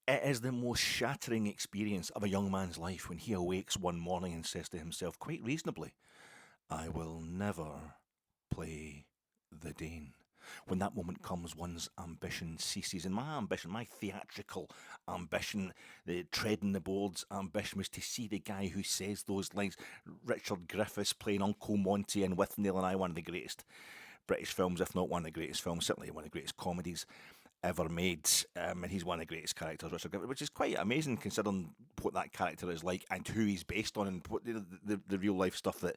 It is the most shattering experience of a young man's life when he awakes one morning and says to himself, quite reasonably, I will never play the Dane. When that moment comes, one's ambition ceases. And my ambition, my theatrical ambition, the treading the boards ambition, was to see the guy who says those lines. Richard Griffiths playing Uncle Monty in With Neil and I, one of the greatest British films, if not one of the greatest films, certainly one of the greatest comedies ever made. And he's one of the greatest characters, Richard Griffiths, which is quite amazing considering what that character is like and who he's based on and what the real life stuff that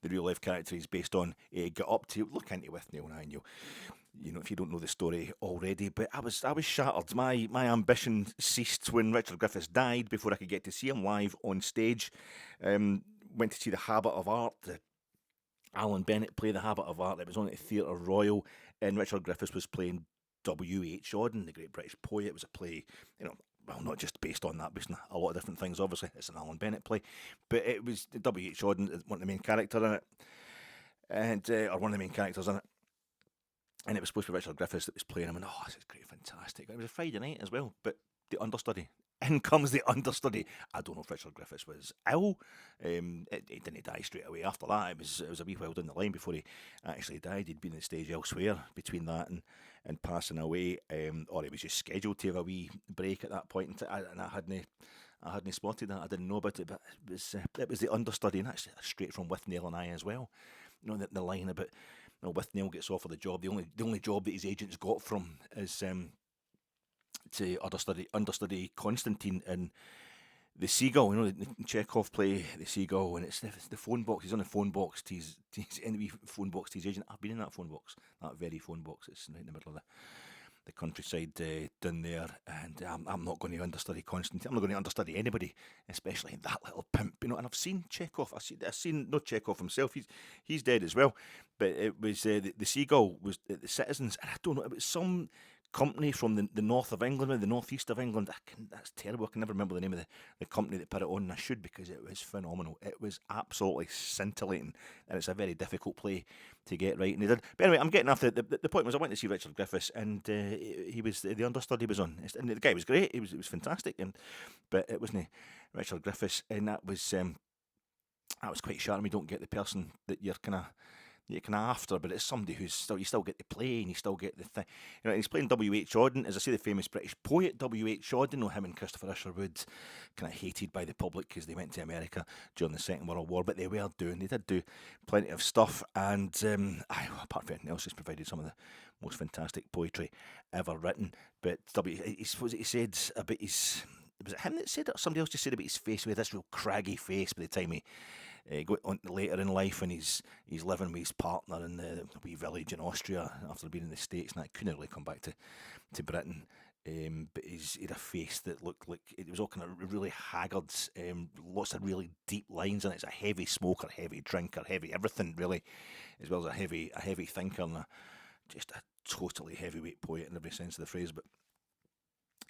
the real life character he's based on got up to. Look into With Neil and I, and you know, if you don't know the story already. But I was shattered. My ambition ceased when Richard Griffiths died before I could get to see him live on stage. Went to see The Habit of Art, the Alan Bennett play The Habit of Art. It was on at the Theatre Royal, and Richard Griffiths was playing W.H. Auden, the great British poet. It was a play, well, not just based on that, based on a lot of different things, obviously. It's an Alan Bennett play. But it was W.H. Auden, one of the main characters in it, and or one of the main characters in it. And it was supposed to be Richard Griffiths that was playing him, and this is great, fantastic. It was a Friday night as well, but the understudy. In comes the understudy. I don't know if Richard Griffiths was ill. He didn't die straight away after that. It was a wee while down the line before he actually died. He'd been on stage elsewhere between that and passing away, or he was just scheduled to have a wee break at that point. And I hadn't spotted that. I didn't know about it, but it was the understudy, and that's straight from With Neil and I as well. You know, the line about, With Neil gets offered the job. The only job that his agent's got from is to understudy Constantine in the Seagull. You know, the Chekhov play The Seagull, and it's the phone box. He's on the phone box to his phone box to his agent. I've been in that phone box, that very phone box. It's right in the middle of the countryside down there, and I'm not going to understudy Constantine. I'm not going to understudy anybody, especially that little pimp. You know, and I've seen Chekhov. I've seen not Chekhov himself. He's dead as well. But it was the Seagull was the Citizens, and I don't know. It was some company from the north of England, or the northeast of England. That's terrible. I can never remember the name of the company that put it on, and I should, because it was phenomenal. It was absolutely scintillating, and it's a very difficult play to get right, and they did. But anyway, I'm getting off. The point was, I went to see Richard Griffiths, and he was the understudy was on, and the guy was great. He was fantastic, but it wasn't Richard Griffiths, and that was quite sharp. You don't get the person that you're kind of after, but it's somebody who's you still get to play, and you still get the thing. You know, he's playing W.H. Auden, as I say, the famous British poet W.H. Auden. You know, him and Christopher Isherwood, kind of hated by the public because they went to America during the Second World War, but they did do plenty of stuff, and apart from anything else, he's provided some of the most fantastic poetry ever written. But he said about his. Was it him that said it, or somebody else just said about his face? With this real craggy face by the time he got on later in life, when he's living with his partner in the wee village in Austria after being in the States, and I couldn't really come back to Britain. But he had a face that looked like it was all kind of really haggard, lots of really deep lines, and it's a heavy smoker, heavy drinker, heavy everything really, as well as a heavy thinker, and just a totally heavyweight poet in every sense of the phrase. But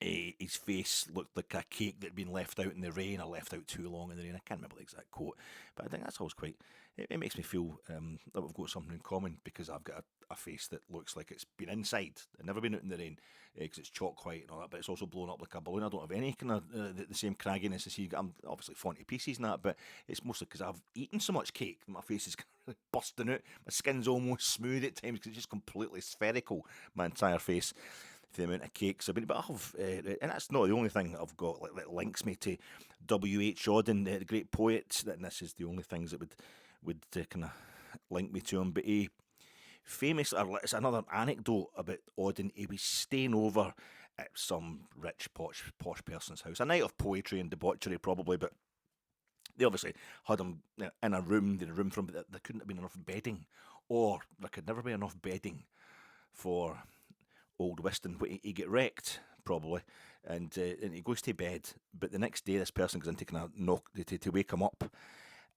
his face looked like a cake that had been left out in the rain, or left out too long in the rain. I can't remember the exact quote, but I think that's always quite. It makes me feel that we've got something in common, because I've got a face that looks like it's been inside and never been out in the rain, because it's chalk white and all that, but it's also blown up like a balloon. I don't have any kind of the same cragginess as you. I'm obviously falling to pieces and that, but it's mostly because I've eaten so much cake that my face is kind of really busting out. My skin's almost smooth at times because it's just completely spherical, my entire face, for the amount of cakes I've been. But and that's not the only thing I've got that links me to W.H. Auden, the great poet. And this is the only things that would kind of link me to him. But he it's another anecdote about Auden. He was staying over at some rich posh person's house, a night of poetry and debauchery probably, but they obviously had him in a room. They had a room for him, but there couldn't have been enough bedding, or there could never be enough bedding for Old Weston. He get wrecked probably, and he goes to bed. But the next day, this person goes in to kind of knock to wake him up,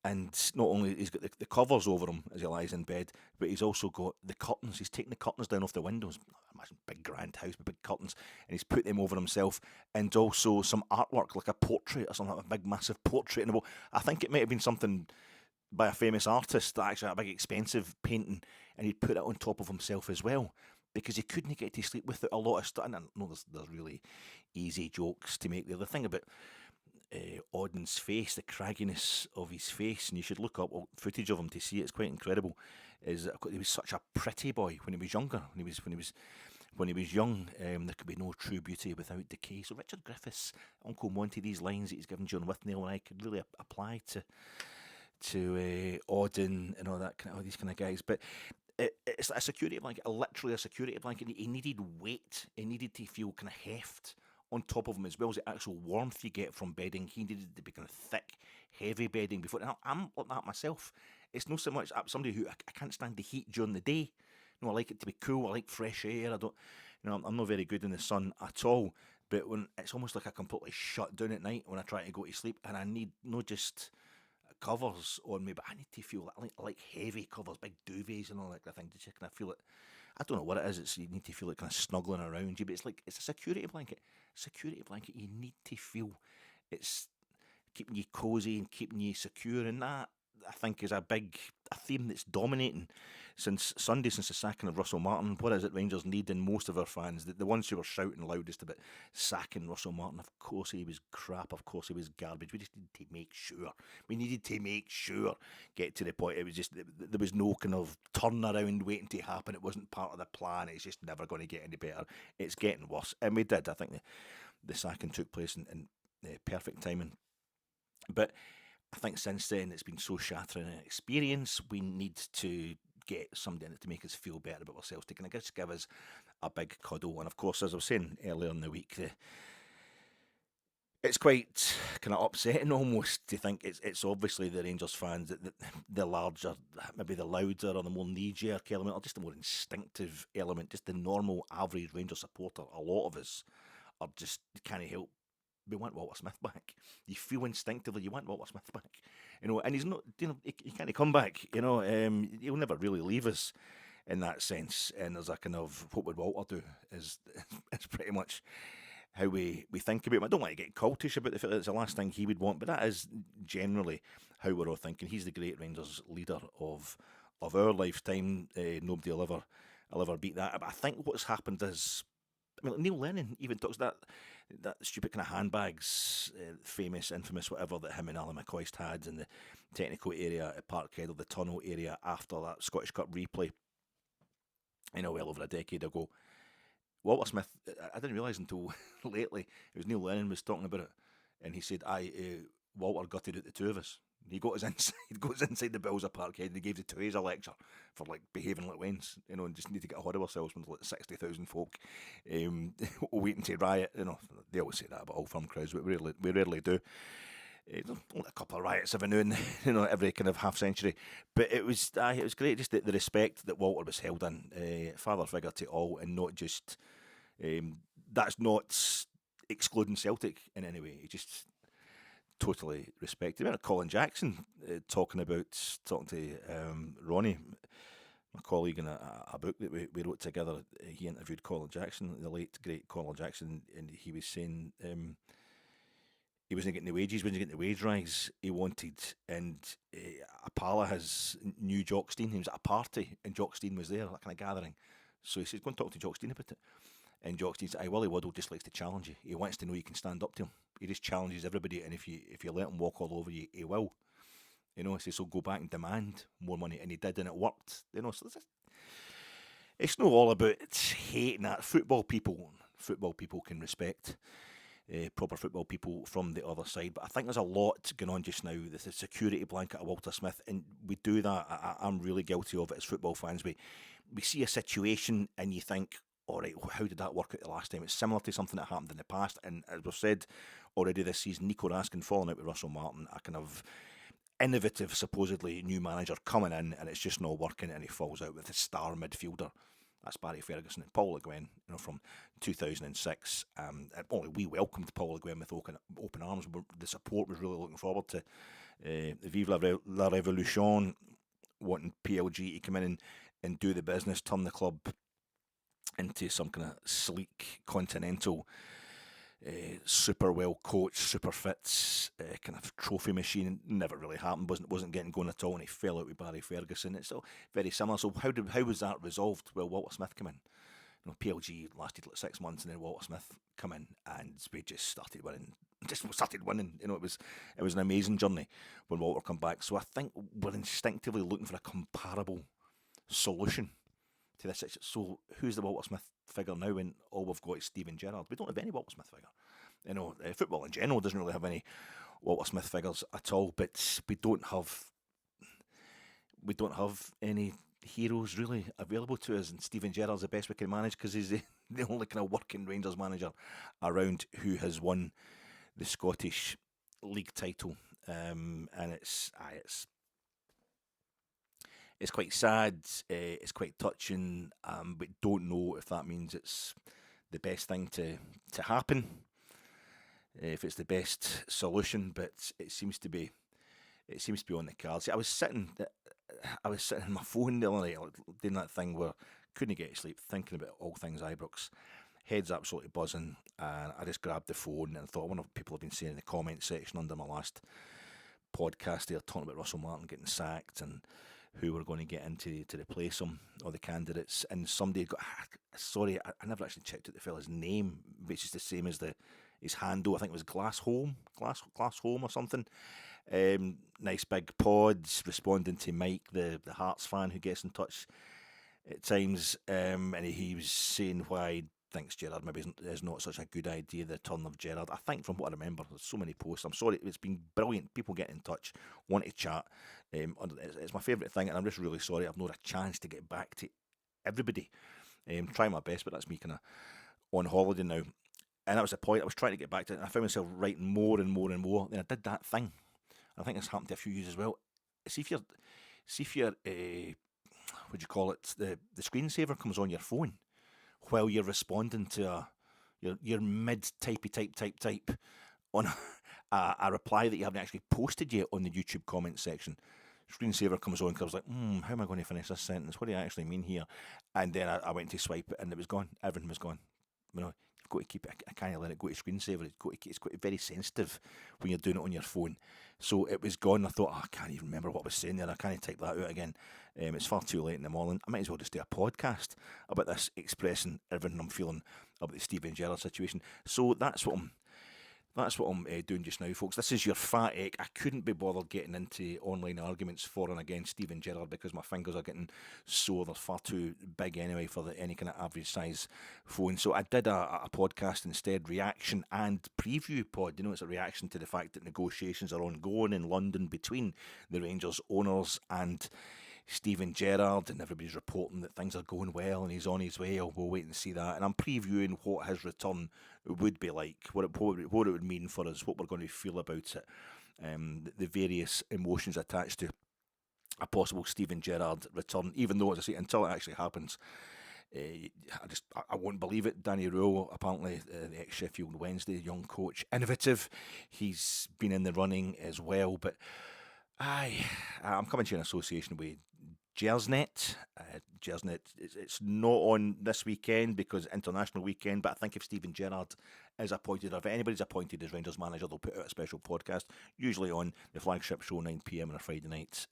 and not only he's got the covers over him as he lies in bed, but he's also got the curtains. He's taken the curtains down off the windows. Imagine big grand house with big curtains, and he's put them over himself, and also some artwork like a portrait or something, like a big massive portrait in the wall. I think it might have been something by a famous artist, that actually a big expensive painting, and he'd put it on top of himself as well, because he couldn't get to sleep without a lot of stuff. And I know there's really easy jokes to make there. The thing about Audin's face, the cragginess of his face, and you should look up footage of him to see it. It's quite incredible. Is that he was such a pretty boy when he was younger. When he was young, there could be no true beauty without decay. So Richard Griffiths, Uncle Monty, these lines that he's given John Withnail and I could really apply to Audin and all these kind of guys. But it's a security blanket, literally a security blanket. He needed weight. He needed to feel kind of heft on top of him, as well as the actual warmth you get from bedding. He needed to be kind of thick, heavy bedding before. And I'm like that myself. It's not so much I'm somebody who I can't stand the heat during the day. No, I like it to be cool. I like fresh air. I'm not very good in the sun at all. But when it's almost like I completely shut down at night when I try to go to sleep, and I need not just covers on me, but I need to feel like heavy covers, big duvets and all that kind of thing. Just kind of feel it. I don't know what it is. You need to feel it kind of snuggling around you, but it's a security blanket. Security blanket. You need to feel it's keeping you cozy and keeping you secure, and that I think is a theme that's dominating since Sunday, since the sacking of Russell Martin. What is it Rangers need in most of our fans? The ones who were shouting loudest about sacking Russell Martin. Of course he was crap. Of course he was garbage. We just needed to make sure. We needed to make sure. Get to the point. It was just there was no kind of turnaround waiting to happen. It wasn't part of the plan. It's just never going to get any better. It's getting worse, and we did. I think the sacking took place in perfect timing, but I think since then it's been so shattering an experience. We need to get somebody in it to make us feel better about ourselves, to kind of just give us a big cuddle. And of course, as I was saying earlier in the week, it's quite kind of upsetting almost to think it's obviously the Rangers fans that the larger, maybe the louder or the more knee-jerk element, or just the more instinctive element, just the normal average Rangers supporter. A lot of us are just can't help. We want Walter Smith back. You feel instinctively you want Walter Smith back, and he's not, he can't come back, he'll never really leave us in that sense. And there's a kind of, what would Walter do is pretty much how we think about him. I don't want to get cultish about the fact that it's the last thing he would want, but that is generally how we're all thinking. He's the great Rangers leader of our lifetime. Nobody will ever beat that. But I think what's happened is, Neil Lennon even talks that stupid kind of handbags, famous, infamous, whatever, that him and Alan McCoist had in the technical area at Parkhead, or the tunnel area after that Scottish Cup replay, well over a decade ago. Walter Smith, I didn't realise until lately, it was Neil Lennon was talking about it, and he said, Walter gutted out the two of us. He got us inside the Bills of Parkhead, and he gave the Tuies a lecture for like behaving like wens, and just need to get a hold of ourselves when there's like 60,000 folk waiting to riot. They always say that about all firm crowds, but we rarely do. Only a couple of riots every now and then, every kind of half century. But it was great, just the respect that Walter was held in, father figure to all, and not just that's not excluding Celtic in any way. He just totally respected. Remember Colin Jackson talking to Ronnie, my colleague, in a book that we wrote together. He interviewed Colin Jackson, the late great Colin Jackson, and he was saying he wasn't getting the wages, wasn't getting the wage rise he wanted, and Apala knew Jockstein. He was at a party and Jockstein was there, that kind of gathering. So he says, go and talk to Jockstein about it. And Jockstein said, Willie Waddle just likes to challenge you. He wants to know you can stand up to him. He just challenges everybody, and if you let him walk all over you, he will. He says, so go back and demand more money, and he did, and it worked. So it's not all about hating that. Football people can respect proper football people from the other side, but I think there's a lot going on just now. There's a security blanket of Walter Smith, and we do that. I'm really guilty of it as football fans. We see a situation and you think, all right, how did that work out the last time? It's similar to something that happened in the past, and as we've said already this season, Nico Raskin falling out with Russell Martin, a kind of innovative, supposedly new manager coming in, and it's just not working, and he falls out with his star midfielder. That's Barry Ferguson and Paul Le Guen, from 2006. Only we welcomed Paul Le Guen with open arms. The support was really looking forward to Vive la Révolution, wanting PLG to come in and do the business, turn the club into some kind of sleek, continental, super well coached, super fit, kind of trophy machine. Never really happened. Wasn't getting going at all, and he fell out with Barry Ferguson. It's all very similar. So how was that resolved? Well, Walter Smith came in, PLG lasted like 6 months, and then Walter Smith come in, and we just started winning. Just started winning. It was an amazing journey when Walter come back. So I think we're instinctively looking for a comparable solution to this. So who's the Walter Smith figure now when all we've got is Steven Gerrard? We don't have any Walter Smith figure. Football in general doesn't really have any Walter Smith figures at all, but we don't have any heroes really available to us, and Steven Gerrard's the best we can manage because he's the only kind of working Rangers manager around who has won the Scottish League title, and it's quite sad, it's quite touching, but don't know if that means it's the best thing to happen, if it's the best solution, but it seems to be on the cards. I was sitting on my phone the other night, doing that thing where I couldn't get to sleep, thinking about all things Ibrox. Head's absolutely buzzing, and I just grabbed the phone and thought, I wonder what people have been saying in the comment section under my last podcast. They're talking about Russell Martin getting sacked and who we're going to get into to replace him, or the candidates. And somebody got, sorry, I never actually checked out the fella's name, which is the same as his handle. I think it was Glass Home or something. Nice big pods responding to Mike, the Hearts fan who gets in touch at times, and he was saying why thinks Gerrard maybe is not such a good idea, the turn of Gerrard. I think from what I remember, there's so many posts. I'm sorry, it's been brilliant. People get in touch, want to chat. It's my favourite thing, and I'm just really sorry I've not a chance to get back to everybody. Trying my best, but that's me kind of on holiday now. And that was the point. I was trying to get back to it, and I found myself writing more and more and more. Then I did that thing. I think it's happened to a few of you as well. See if your what do you call it? The screensaver comes on your phone while you're responding to your mid type on a reply that you haven't actually posted yet on the YouTube comment section. Screensaver comes on because I was like, how am I going to finish this sentence? What do I actually mean here? And then I went to swipe it and it was gone. Everything was gone. You've got to keep it. I can't let it go to screensaver. It's very sensitive when you're doing it on your phone. So it was gone. I thought, I can't even remember what I was saying there. I can't type that out again. It's far too late in the morning. I might as well just do a podcast about this, expressing everything I'm feeling about the Steven Gerrard situation. So that's what I'm doing just now, folks. This is your fat ache. I couldn't be bothered getting into online arguments for and against Steven Gerrard because my fingers are getting sore. They're far too big anyway for any kind of average size phone. So I did a podcast instead, reaction and preview pod. It's a reaction to the fact that negotiations are ongoing in London between the Rangers owners and Steven Gerrard, and everybody's reporting that things are going well and he's on his way. We'll wait and see that. And I'm previewing what his return would be like, what it would mean for us, what we're going to feel about it, the various emotions attached to a possible Steven Gerrard return, even though, as I say, until it actually happens, I won't believe it. Danny Rule, apparently the ex-Sheffield Wednesday young coach, innovative. He's been in the running as well, but I'm coming to you in association with Gersnet. Gersnet, it's not on this weekend because international weekend, but I think if Steven Gerrard is appointed, or if anybody's appointed as Rangers manager, they'll put out a special podcast, usually on the flagship show 9 p.m. on a Friday night.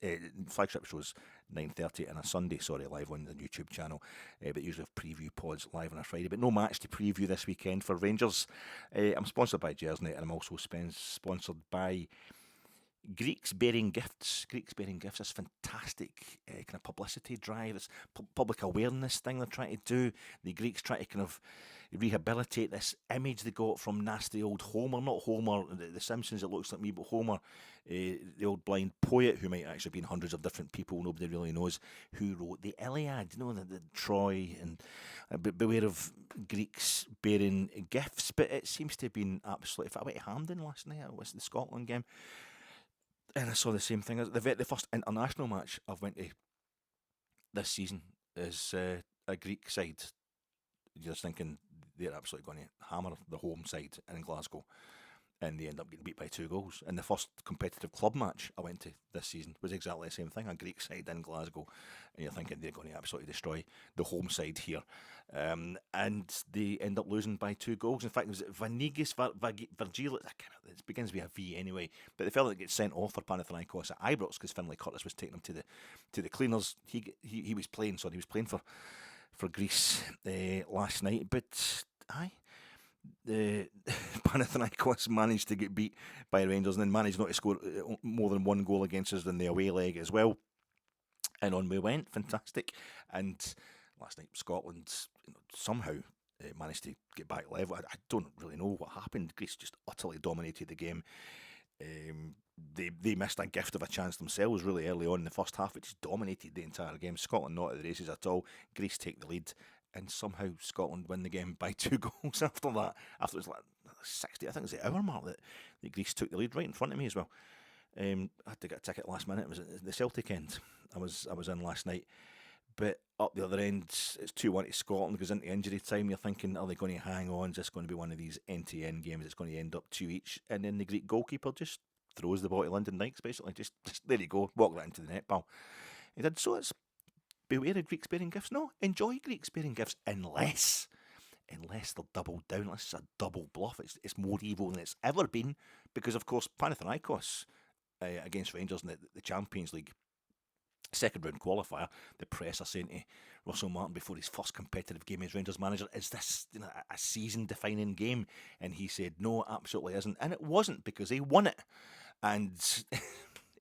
Flagship show's 9:30 on a Sunday, live on the YouTube channel, but usually have preview pods live on a Friday, but no match to preview this weekend for Rangers. I'm sponsored by Gersnet, and I'm also sponsored by Greeks Bearing Gifts. Greeks Bearing Gifts is fantastic kind of publicity drive. It's public awareness thing they're trying to do. The Greeks try to kind of rehabilitate this image they got from nasty old Homer. Not Homer, the Simpsons, it looks like me, but Homer, the old blind poet who might actually be in hundreds of different people, nobody really knows, who wrote the Iliad, the Troy, and beware of Greeks bearing gifts. But it seems to have been absolutely... If I went to Hampden last night, it was the Scotland game, and I saw the same thing. The first international match I've went to this season is a Greek side. You're just thinking they're absolutely going to hammer the home side in Glasgow, and they end up getting beat by 2 goals. And the first competitive club match I went to this season was exactly the same thing, a Greek side in Glasgow, and you're thinking they're going to absolutely destroy the home side here. And they end up losing by 2 goals. In fact, it was Vanigis Virgil. It begins with a V anyway, but the fellow that gets sent off for Panathinaikos at Ibrox because Finlay Curtis was taking him to the cleaners. He was playing for for Greece last night, but aye. The Panathinaikos managed to get beat by Rangers and then managed not to score more than one goal against us in the away leg as well. And on we went, fantastic. And last night Scotland somehow managed to get back level. I don't really know what happened. Greece just utterly dominated the game. They missed a gift of a chance themselves really early on in the first half. It just dominated the entire game. Scotland not at the races at all. Greece take the lead. And somehow Scotland win the game by 2 goals after that. After it was like 60, I think it was the hour mark that Greece took the lead right in front of me as well. I had to get a ticket last minute. It was at the Celtic end. I was in last night. But up the other end, it's 2-1 to Scotland. Goes into injury time. You're thinking, are they going to hang on? Is this going to be one of these end-to-end games? It's going to end up 2 each. And then the Greek goalkeeper just throws the ball to Lyndon Dykes, basically. Just there you go. Walk that into the net, pal. He did. So it's beware of Greeks bearing gifts. No, enjoy Greeks bearing gifts unless they're doubled down. Unless it's a double bluff. It's more evil than it's ever been because, of course, Panathinaikos against Rangers in the Champions League second round qualifier, the press are saying to Russell Martin before his first competitive game as Rangers manager, is this a season defining game? And he said, no, absolutely isn't. And it wasn't because he won it. And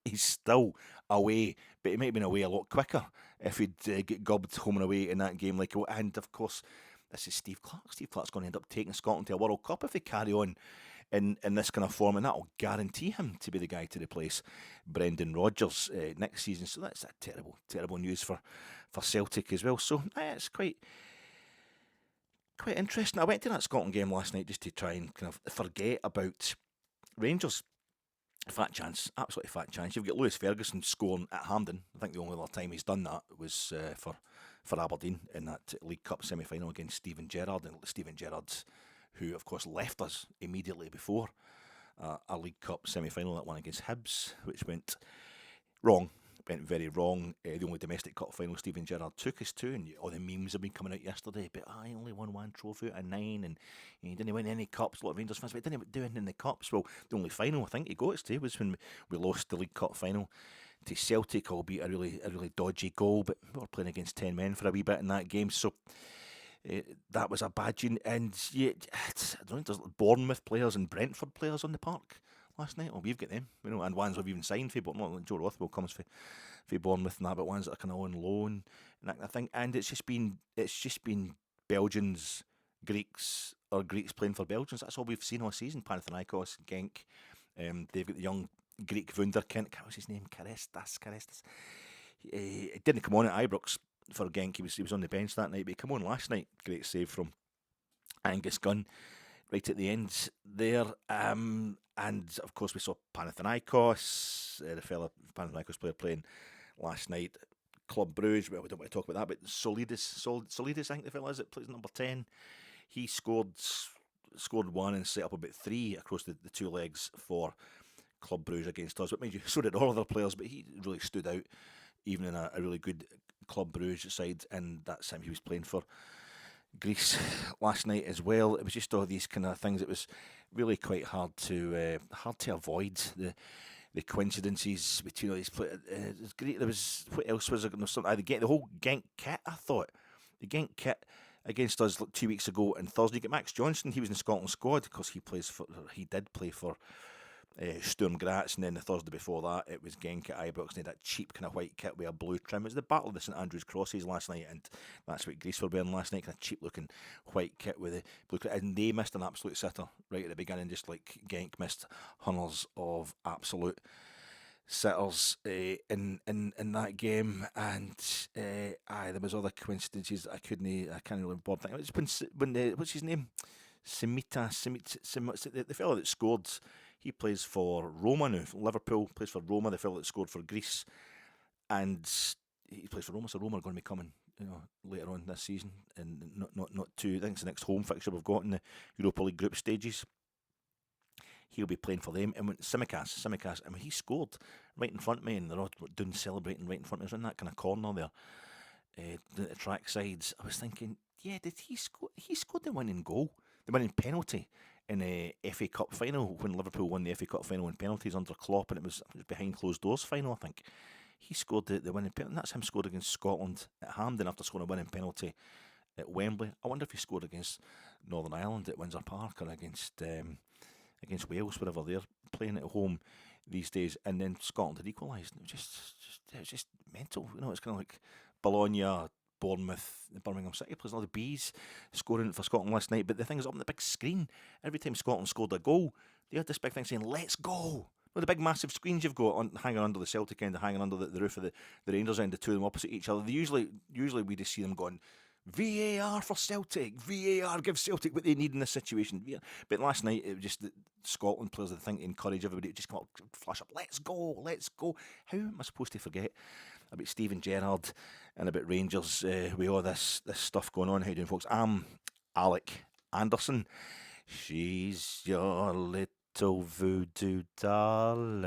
he's still away, but he might have been away a lot quicker if he'd get gubbed home and away in that game. And of course, this is Steve Clark. Steve Clark's going to end up taking Scotland to a World Cup if they carry on in this kind of form, and that'll guarantee him to be the guy to replace Brendan Rodgers next season. So that's a terrible news for Celtic as well. So it's quite interesting. I went to that Scotland game last night just to try and kind of forget about Rangers. Fat chance, absolutely fat chance. You've got Lewis Ferguson scoring at Hampden. I think the only other time he's done that was for Aberdeen in that League Cup semi-final against Steven Gerrard. And Steven Gerrard, who of course left us immediately before a League Cup semi-final, that one against Hibs, which went wrong. Went very wrong. The only domestic cup final Steven Gerrard took us to, and all the memes have been coming out yesterday. But I only won one trophy out of 9, and he didn't win any cups. A lot of Rangers fans, but he didn't do anything in the cups. Well, the only final I think he got us to was when we lost the League Cup final to Celtic, albeit a really dodgy goal. But we were playing against 10 men for a wee bit in that game, so that was a bad tune. And yeah, I don't think there's Bournemouth players and Brentford players on the park last night. Well, we've got them, and ones we've even signed for, but not Joe Rothwell comes for Bournemouth and that, but ones that are kind of on loan and that kind of thing. And it's just been Belgians, Greeks, or Greeks playing for Belgians. That's all we've seen all season. Panathinaikos, Genk. They've got the young Greek wunderkind. What was his name? Karestas. He didn't come on at Ibrox for Genk. He was on the bench that night, but he came on last night. Great save from Angus Gunn right at the end there. And of course we saw Panathinaikos, the fella Panathinaikos player playing last night. Club Brugge, well, we don't want to talk about that, but Solidis, I think the fella is, it plays number 10. He scored one and set up about 3 across the 2 legs for Club Brugge against us. But mind you, so did all other players, but he really stood out, even in a really good Club Brugge side, and that's him. He was playing for Greece last night as well. It was just all these kind of things. It was really quite hard to avoid the coincidences between all these players. It was great. There was, what else was there? The whole Genk kit. I thought the Genk kit against us 2 weeks ago on Thursday. You get Max Johnson. He was in the Scotland squad because he did play for Sturm Graz, and then the Thursday before that it was Genk at Ibrox, and they had that cheap kind of white kit with a blue trim. It was the Battle of the St Andrews Crosses last night, and that's what Greece were wearing last night, kind of cheap looking white kit with the blue kit. And they missed an absolute sitter right at the beginning, just like Genk missed hundreds of absolute sitters in that game. And there was other coincidences I can't really board think. It was when what's his name? Simita, the fellow that scored. He plays for Roma now. Liverpool, plays for Roma, the fellow that scored for Greece. And he plays for Roma, so Roma are going to be coming later on this season. And not too, I think it's the next home fixture we've got in the Europa League group stages. He'll be playing for them. And when Tsimikas, I mean, he scored right in front of me, and they're all doing celebrating right in front of me. I was in that kind of corner there, the track sides. I was thinking, yeah, did he score? He scored the winning goal, the winning penalty in a FA Cup final when Liverpool won the FA Cup final in penalties under Klopp, and it was behind closed doors final, I think. He scored the winning penalty, and that's him scored against Scotland at Hampden after scoring a winning penalty at Wembley. I wonder if he scored against Northern Ireland at Windsor Park or against Wales, wherever they're playing at home these days. And then Scotland had equalised. It was just mental. It's kind of like Bologna, Bournemouth, the Birmingham City players, all the bees scoring for Scotland last night. But the thing is, up on the big screen, every time Scotland scored a goal, they had this big thing saying, "Let's go." The big massive screens you've got hanging under the Celtic end, hanging under the roof of the Rangers end, the two of them opposite each other. Usually we just see them going, VAR for Celtic. VAR gives Celtic what they need in this situation. But last night it was just the Scotland players, I think, encourage everybody to just come up, flash up, let's go, let's go. How am I supposed to forget about Steven Gerrard and about Rangers with all this stuff going on? How you doing, folks? I'm Alec Anderson. She's your little voodoo darling,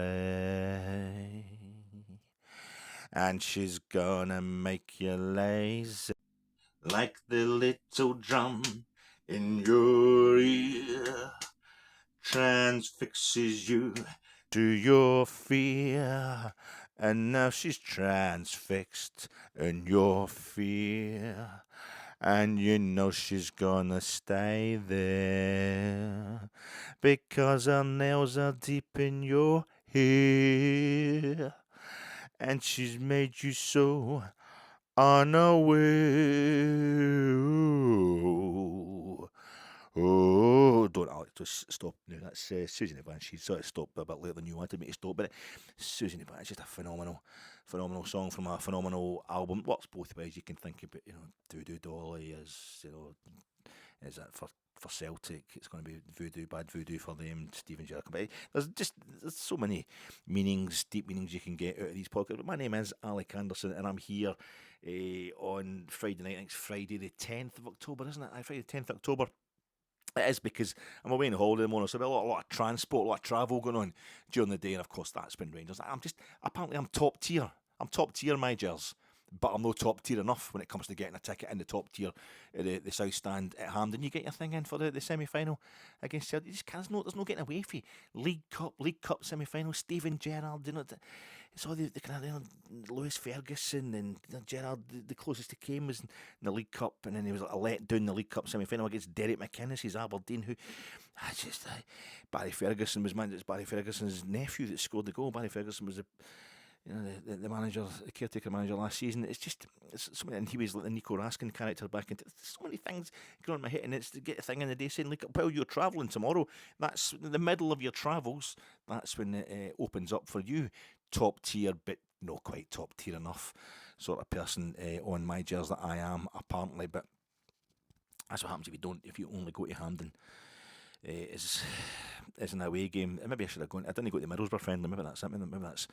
and she's gonna make you lazy like the little drum in your ear transfixes you to your fear. And now she's transfixed in your fear, and you know she's gonna stay there because her nails are deep in your hair, and she's made you so unaware. Oh, don't, Alex, just stop now. That's Susan Evans. She sort of stopped a bit later than you wanted me to stop, but Susan Evans is just a phenomenal song from a phenomenal album. Works both ways. You can think about, Voodoo Dolly is that for Celtic? It's going to be voodoo, bad voodoo for them. Steven Gerrard. But there's so many meanings, deep meanings you can get out of these podcasts. But my name is Alec Anderson, and I'm here on Friday night. I think it's Friday the 10th of October, isn't it? Friday the 10th of October. It is, because I'm away on holiday tomorrow, so there'll be a lot of transport, a lot of travel going on during the day, and of course that's been Rangers. Apparently I'm top tier. I'm top tier, my Gers, but I'm no top tier enough when it comes to getting a ticket in the top tier at the South Stand at Hampden. You get your thing in for the semi-final against Celtic. You just can't, there's no getting away from it. League Cup semi-final, Steven Gerrard, it's all the kind of, Lewis Ferguson and Gerrard, the closest he came was in the League Cup, and then he was let down the League Cup semi-final against Derek McInnes, his Aberdeen, who, Barry Ferguson was it's Barry Ferguson's nephew that scored the goal. Barry Ferguson was the manager, the caretaker manager last season. It's so many, and he was like the Nico Raskin character back into so many things going on in my head, and it's to get a thing in the day saying, look, while you're travelling tomorrow, that's the middle of your travels, that's when it opens up for you. Top tier, but not quite top tier enough sort of person on my Gers that I am, apparently. But that's what happens if you only go to Hampden is an away game. Maybe I should have gone. I didn't go to the Middlesbrough friendly. Maybe that's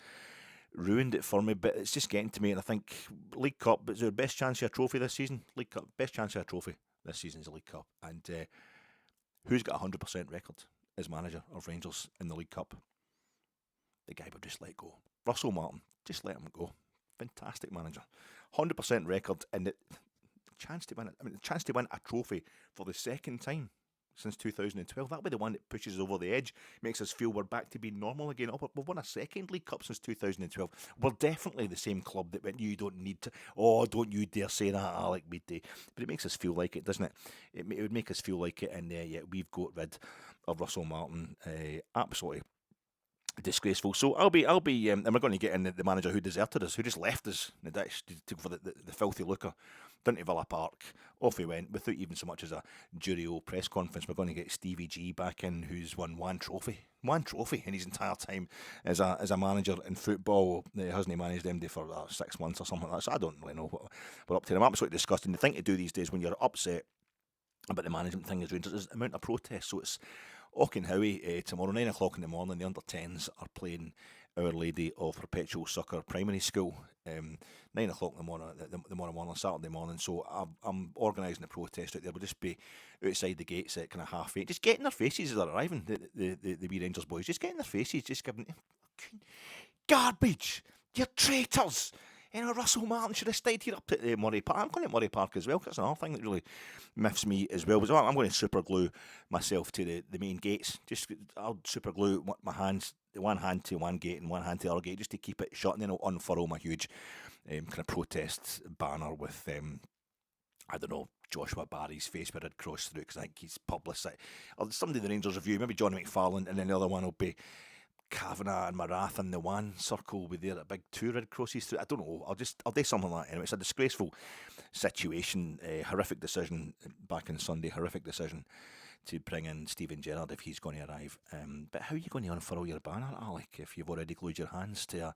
ruined it for me. But it's just getting to me, and I think League Cup is our best chance of a trophy this season. League Cup, best chance of a trophy this season is the League Cup. And who's got a 100% record as manager of Rangers in the League Cup? The guy would just let go. Russell Martin, just let him go. Fantastic manager. 100% record, and the chance to win it. The chance to win a trophy for the second time since 2012. That'll be the one that pushes us over the edge, makes us feel we're back to being normal again. We've won a second League Cup since 2012. We're definitely the same club that went, you don't need to. Oh, don't you dare say that, Alec Meade. But it makes us feel like it, doesn't it? It would make us feel like it, and we've got rid of Russell Martin. Absolutely disgraceful. So I'll be, and we're going to get in the manager who deserted us, who just left us in the ditch to go for the filthy lucre down to Villa Park. Off he went without even so much as a Durio press conference. We're going to get Stevie G back in, who's won one trophy in his entire time as a manager in football. He hasn't managed them for 6 months or something like that. So I don't really know what we're up to. I'm absolutely disgusting. The thing to do these days when you're upset about the management thing is Rangers is the amount of protest. So it's Auchenhowie tomorrow, 9 o'clock in the morning. The under-10s are playing Our Lady of Perpetual Succour Primary School. 9 o'clock in the morning, Saturday morning. So I'm organising the protest out there. We'll just be outside the gates at kind of 8:30. Just get in their faces as they're arriving, the wee Rangers boys. Just get in their faces, just giving garbage. You're traitors. Russell Martin should have stayed here up at Murray Park. I'm going to Murray Park as well, because that's another thing that really miffs me as well. I'm going to super glue myself to the main gates. I'll super glue my hands, one hand to one gate and one hand to the other gate, just to keep it shut, and then I'll unfurl my huge kind of protest banner with I don't know, Joshua Barry's face where it crossed through because I think he's publicity. Or somebody in the Rangers review, maybe Johnny McFarlane, and then the other one will be Kavanagh and Marath in the one circle with their big two red crosses through. I don't know. I'll do something like that. Anyway, it's a disgraceful situation, horrific decision back on Sunday, horrific decision to bring in Steven Gerrard if he's going to arrive. But how are you going to unfurl your banner, Alec, if you've already glued your hands to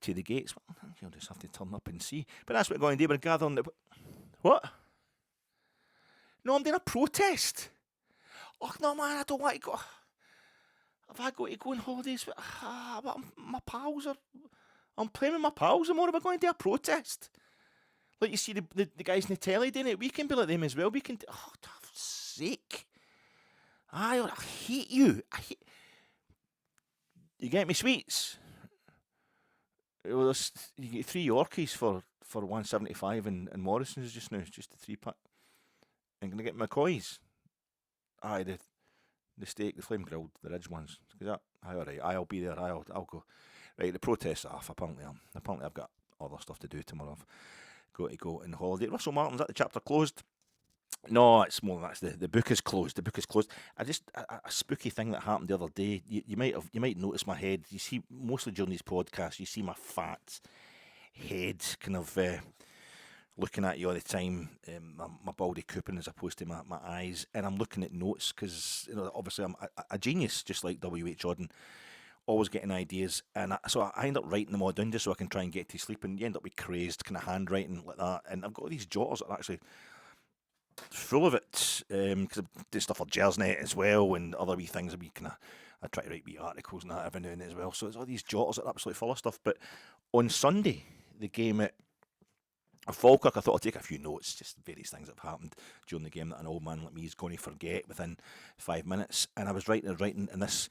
the gates? Well, you'll just have to turn up and see. But that's what we're going to do. We're gathering the... What? No, I'm doing a protest. Oh, no, man, I don't want to go... Have I got to go on holidays? But my pals are... I'm playing with my pals tomorrow. We're going to do a protest. Like you see the guys in the telly doing it. We can be like them as well. We can... Oh, for sake. I hate you. You get me sweets? Well, you get 3 Yorkies for $1.75 in Morrison's just now. It's just a 3-pack. And can I get McCoy's? Aye, the steak, the flame grilled, the ridge ones. Aye, alright. I'll be there. I'll go. Right, the protest's off. Apparently I've got other stuff to do tomorrow. I've got to go on holiday. Russell Martin's at the chapter closed. No, it's more than that. The book is closed. The book is closed. A spooky thing that happened the other day. You might notice my head. You see, mostly during these podcasts, you see my fat head kind of looking at you all the time. My baldy coupon as opposed to my eyes, and I'm looking at notes because obviously I'm a genius, just like W.H. Jordan. Always getting ideas, and so I end up writing them all down just so I can try and get to sleep. And you end up with crazed kind of handwriting like that. And I've got these jotters that are actually full of it, because I do stuff for Jersnet as well and other wee things. I try to write wee articles and that every now and then as well. So it's all these jotters that are absolutely full of stuff. But on Sunday, the game at Falkirk, I thought I'd take a few notes, just various things that have happened during the game that an old man like me is going to forget within 5 minutes. And I was writing in this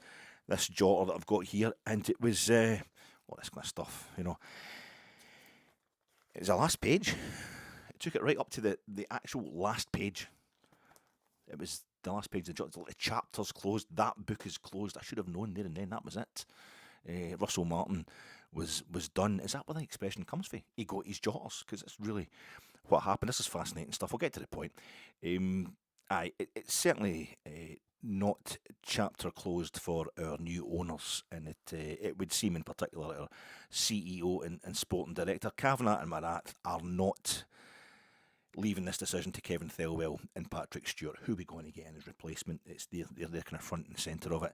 jotter that I've got here, and it was all this kind of stuff, It was a last page. Took it right up to the actual last page. It was the last page. The chapter's closed. That book is closed. I should have known there and then. That was it. Russell Martin was done. Is that where the expression comes from? He got his jotters, because it's really what happened. This is fascinating stuff. I'll get to the point. It's certainly not chapter closed for our new owners, and it would seem in particular our CEO and sporting director Kavanagh and Marath are not leaving this decision to Kevin Thelwell and Patrick Stewart. Who are we going to get in as replacement? They're kind of front and centre of it.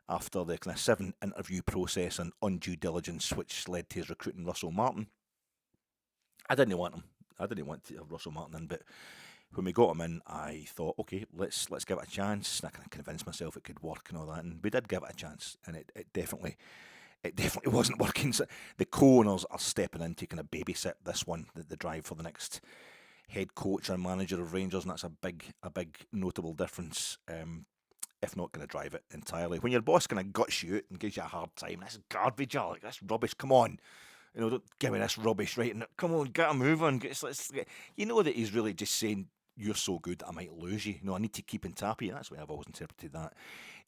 After the kind of 7-interview process and undue diligence, which led to his recruiting Russell Martin, I didn't want him. I didn't want to have Russell Martin in, but when we got him in, I thought, okay, let's give it a chance. And I kind of convinced myself it could work and all that, and we did give it a chance, and it definitely wasn't working. So the co-owners are stepping in to kind of babysit this one, the drive for the next head coach and manager of Rangers, and that's a big notable difference. If not going to drive it entirely. When your boss kind of guts you out and gives you a hard time, that's garbage, Alec. That's rubbish. Come on, don't give me this rubbish, right? And come on, get a move on. You know that he's really just saying you're so good that I might lose you. I need to keep on top of you. That's the way I've always interpreted that.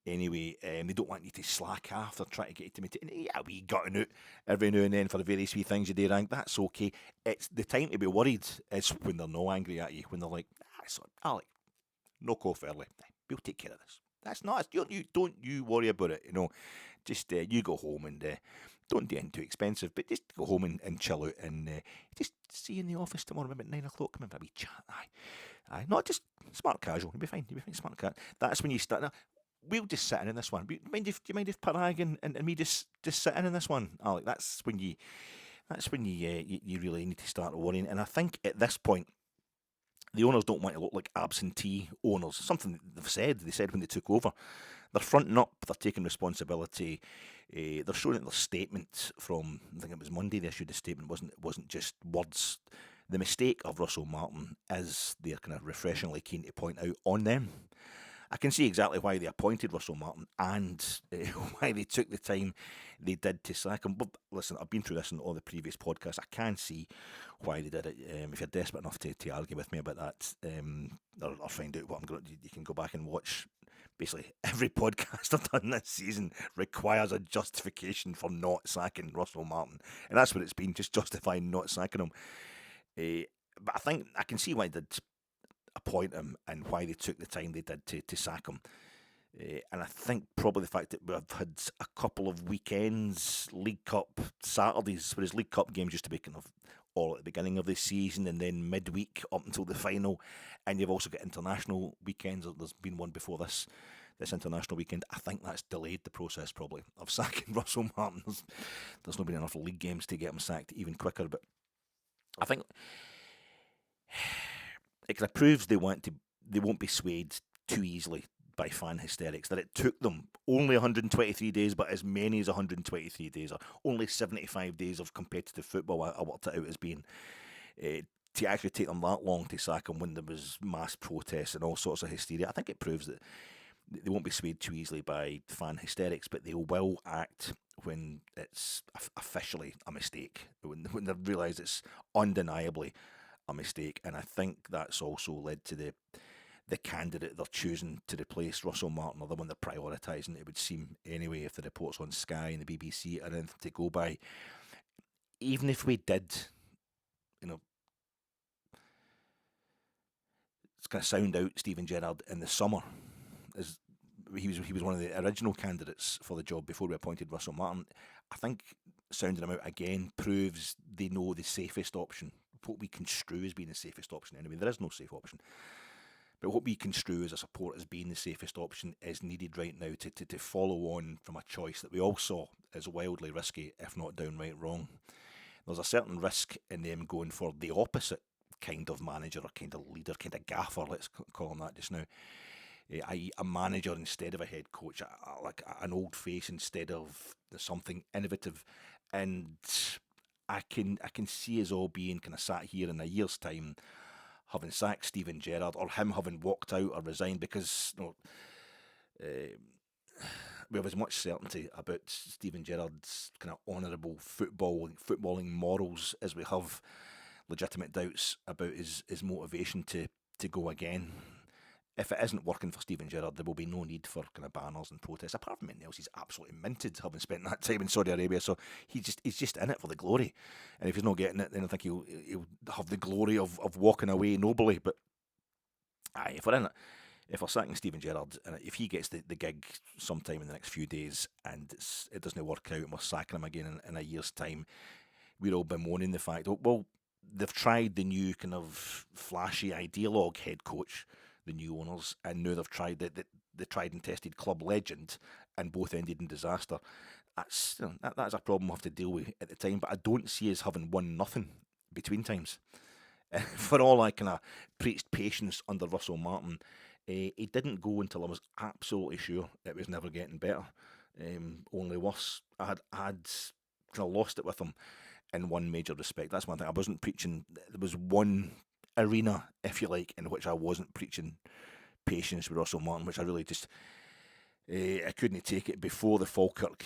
Anyway, they don't want you to slack off. They're trying to get you to maintain. Yeah, we gutting out every now and then for the various wee things you do rank. That's okay. It's the time to be worried is when they're no angry at you. When they're like, Alec, knock off early. We'll take care of this. That's not. Don't you worry about it. Just you go home and don't do anything too expensive, but just go home and chill out and just see you in the office tomorrow maybe at 9 o'clock. Come in for a wee chat. Aye. Not just smart casual. You'll be fine. Smart casual. That's when you start. We'll just sit in this one. Do you mind if Parag and me just sit in this one, Alec? That's when you really need to start worrying. And I think at this point, the owners don't want to look like absentee owners. Something they've said. They said when they took over, they're fronting up. They're taking responsibility. They're showing it. Their statement from, I think it was Monday. They issued a statement. It wasn't just words. The mistake of Russell Martin is they're kind of refreshingly keen to point out on them. I can see exactly why they appointed Russell Martin and why they took the time they did to sack him. But listen, I've been through this in all the previous podcasts. I can see why they did it. If you're desperate enough to argue with me about that, or find out what I'm going to do, you can go back and watch. Basically, every podcast I've done this season requires a justification for not sacking Russell Martin. And that's what it's been, just justifying not sacking him. But I think I can see why they did appoint him and why they took the time they did to sack him. And I think probably the fact that we've had a couple of weekends, League Cup Saturdays, whereas League Cup games used to be kind of all at the beginning of the season and then midweek up until the final. And you've also got international weekends. There's been one before this international weekend. I think that's delayed the process probably of sacking Russell Martin. There's not been enough league games to get him sacked even quicker. But I think it kind of proves they won't be swayed too easily by fan hysterics, that it took them only 123 days, but as many as 123 days, or only 75 days of competitive football, I worked it out as being, to actually take them that long to sack him when there was mass protests and all sorts of hysteria. I think it proves that they won't be swayed too easily by fan hysterics, but they will act when it's officially a mistake, when they realise it's undeniably a mistake. And I think that's also led to the candidate they're choosing to replace Russell Martin, or the one they're prioritising, it would seem anyway, if the reports on Sky and the BBC are anything to go by. Even if we did, it's going to sound out Steven Gerrard in the summer, as he was one of the original candidates for the job before we appointed Russell Martin. I think sounding him out again proves they know the safest option, what we construe as being the safest option anyway. There is no safe option. But what we construe as a support as being the safest option is needed right now to follow on from a choice that we all saw as wildly risky, if not downright wrong. There's a certain risk in them going for the opposite kind of manager, or kind of leader, kind of gaffer, let's call him that just now. I.e. a manager instead of a head coach, like an old face instead of something innovative. And I can see us all being kind of sat here in a year's time, having sacked Steven Gerrard, or him having walked out or resigned, because we have as much certainty about Steven Gerrard's kind of honourable footballing morals as we have legitimate doubts about his motivation to go again. If it isn't working for Steven Gerrard, there will be no need for kind of banners and protests. Apart from anything else, he's absolutely minted having spent that time in Saudi Arabia. So he's just in it for the glory. And if he's not getting it, then I think he'll have the glory of walking away nobly. But if we're in it, if we're sacking Steven Gerrard, and if he gets the gig sometime in the next few days and it doesn't work out and we're sacking him again in a year's time, we're all bemoaning the fact, well, they've tried the new kind of flashy ideologue head coach, the new owners, and now they've tried the tried and tested club legend, and both ended in disaster. That's a problem we'll have to deal with at the time, but I don't see us having won nothing between times. For all I kind of preached patience under Russell Martin, he didn't go until I was absolutely sure it was never getting better, only worse. I had kind of lost it with him in one major respect. That's one thing. I wasn't preaching. There was one arena, if you like, in which I wasn't preaching patience with Russell Martin, which I really just I couldn't take it. Before the Falkirk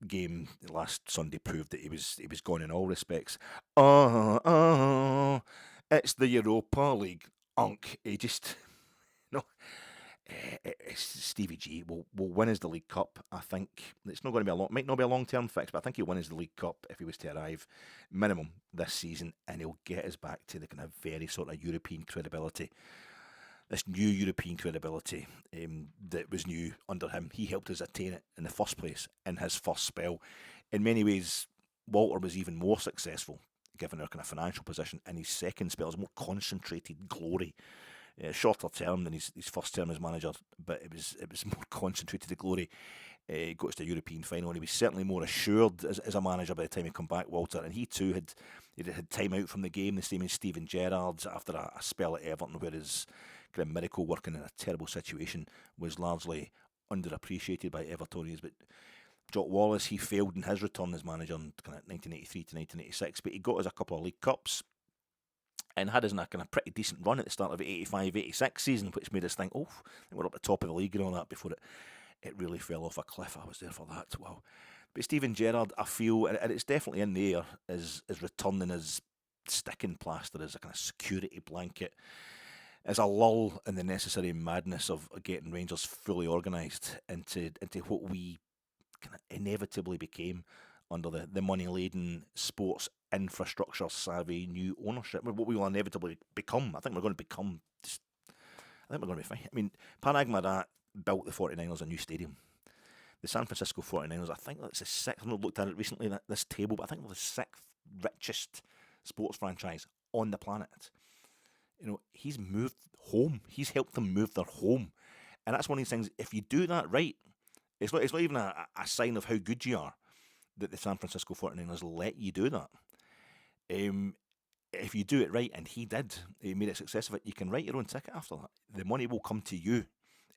game last Sunday proved that he was gone in all respects. It's the Europa League, He just no. It's Stevie G will win us the League Cup. I think it's not going to be might not be a long-term fix, but I think he'll win us the League Cup if he was to arrive minimum this season, and he'll get us back to the kind of very sort of European credibility. This new European credibility that was new under him. He helped us attain it in the first place in his first spell. In many ways, Walter was even more successful, given our kind of financial position, in his second spell. It was more concentrated glory. Shorter term than his first term as manager, but it was more concentrated, the glory. Got us to a European final, and he was certainly more assured as a manager by the time he come back, Walter. And he too had time out from the game, the same as Steven Gerrard, after a spell at Everton where his kind of miracle working in a terrible situation was largely underappreciated by Evertonians. But Jock Wallace, he failed in his return as manager in kind of 1983 to 1986, but he got us a couple of League Cups and had us in a kind of pretty decent run at the start of the 85-86 season, which made us think, we're up at the top of the league and all that, before it really fell off a cliff. I was there for that. Wow. But Steven Gerrard, I feel, and it's definitely in the air, is returning as sticking plaster, as a kind of security blanket, as a lull in the necessary madness of getting Rangers fully organised into what we kind of inevitably became under the money-laden, sports infrastructure savvy new ownership. What we will inevitably become. I think we're going to become just I think we're going to be fine. I mean, Parag Marat built the 49ers a new stadium. The San Francisco 49ers, I think that's the sixth. I've not looked at it recently, this table, but I think they're the sixth richest sports franchise on the planet. He's moved home. He's helped them move their home. And that's one of these things, if you do that right, it's not even a sign of how good you are that the San Francisco 49ers let you do that. If you do it right, and he did, he made a success of it, you can write your own ticket after that. The money will come to you.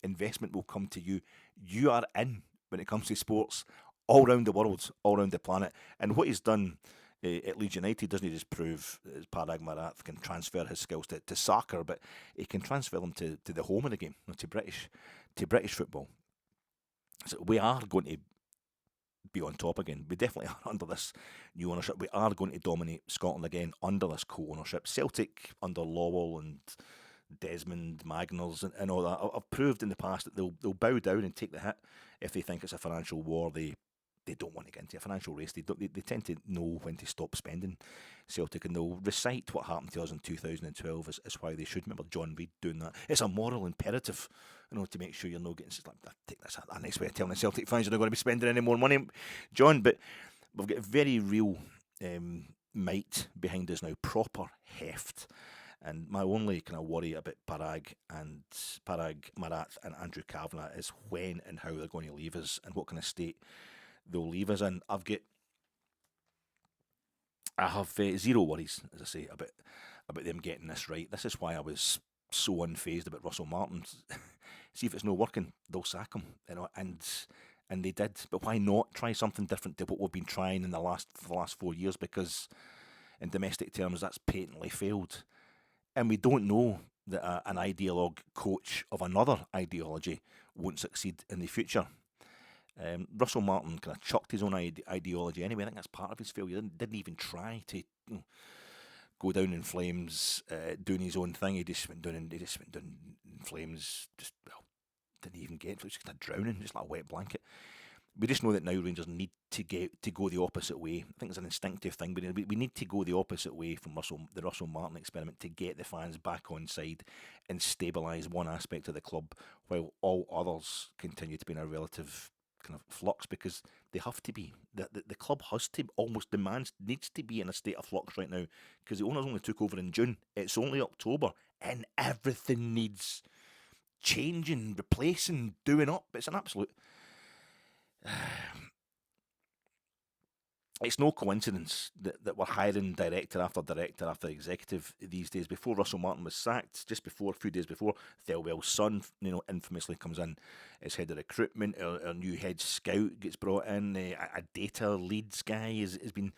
Investment will come to you. You are in when it comes to sports all around the world, all around the planet. And what he's done at Leeds United doesn't just prove that Parag Marat can transfer his skills to soccer, but he can transfer them to the home of the game, to British football. So we are going to be on top again. We definitely are under this new ownership. We are going to dominate Scotland again under this co-ownership. Celtic under Lowell and Desmond Magners and all that. I've proved in the past that they'll bow down and take the hit if they think it's a financial war. They don't want to get into a financial race. They tend to know when to stop spending. Celtic, and they'll recite what happened to us in 2012 as why they should. Remember John Reid doing that. It's a moral imperative, to make sure you're not getting. I think that's a nice way of telling the Celtic fans you're not going to be spending any more money, John. But we've got very real might behind us now, proper heft. And my only kind of worry about Parag Marat and Andrew Kavanagh is when and how they're going to leave us and what kind of state they'll leave us in. I have zero worries, as I say, about them getting this right. This is why I was so unfazed about Russell Martin. See, if it's not working, they'll sack him, and they did. But why not try something different to what we've been trying for the last 4 years? Because in domestic terms, that's patently failed. And we don't know that an ideologue coach of another ideology won't succeed in the future. Russell Martin kind of chucked his own ideology anyway. I think that's part of his failure. He didn't even try to go down in flames, doing his own thing. He just went down in flames. Didn't even get it. It was just kind of drowning, just like a wet blanket. We just know that now Rangers need to go the opposite way. I think it's an instinctive thing, but we need to go the opposite way from the Russell Martin experiment to get the fans back on side and stabilise one aspect of the club while all others continue to be in a relative kind of flux, because they have to be. The club has to, almost needs to be in a state of flux right now, because the owners only took over in June. It's only October and everything needs changing, replacing, doing up. It's an absolute... It's no coincidence that we're hiring director after executive these days. Before Russell Martin was sacked, a few days before, Thelwell's son, infamously comes in as head of recruitment. Our new head scout gets brought in. A data leads guy has been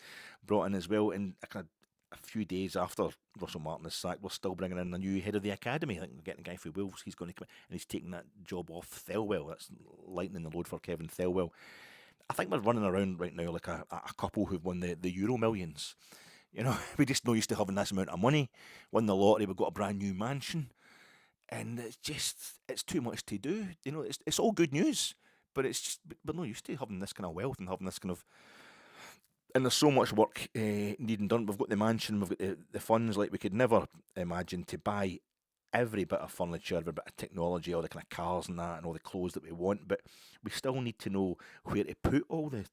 brought in as well. And a few days after Russell Martin is sacked, we're still bringing in a new head of the academy. I think we're getting a guy from Wolves. He's going to come in, and he's taking that job off Thelwell. That's lightening the load for Kevin Thelwell. I think we're running around right now like a couple who've won the Euro Millions. We just not used to having this amount of money. Won the lottery, we've got a brand new mansion. And it's too much to do. It's all good news, but we're not used to having this kind of wealth and having this kind of... And there's so much work needing done. We've got the mansion, we've got the funds, like we could never imagine, to buy every bit of furniture, every bit of technology, all the kind of cars and that, and all the clothes that we want. But we still need to know where to put all the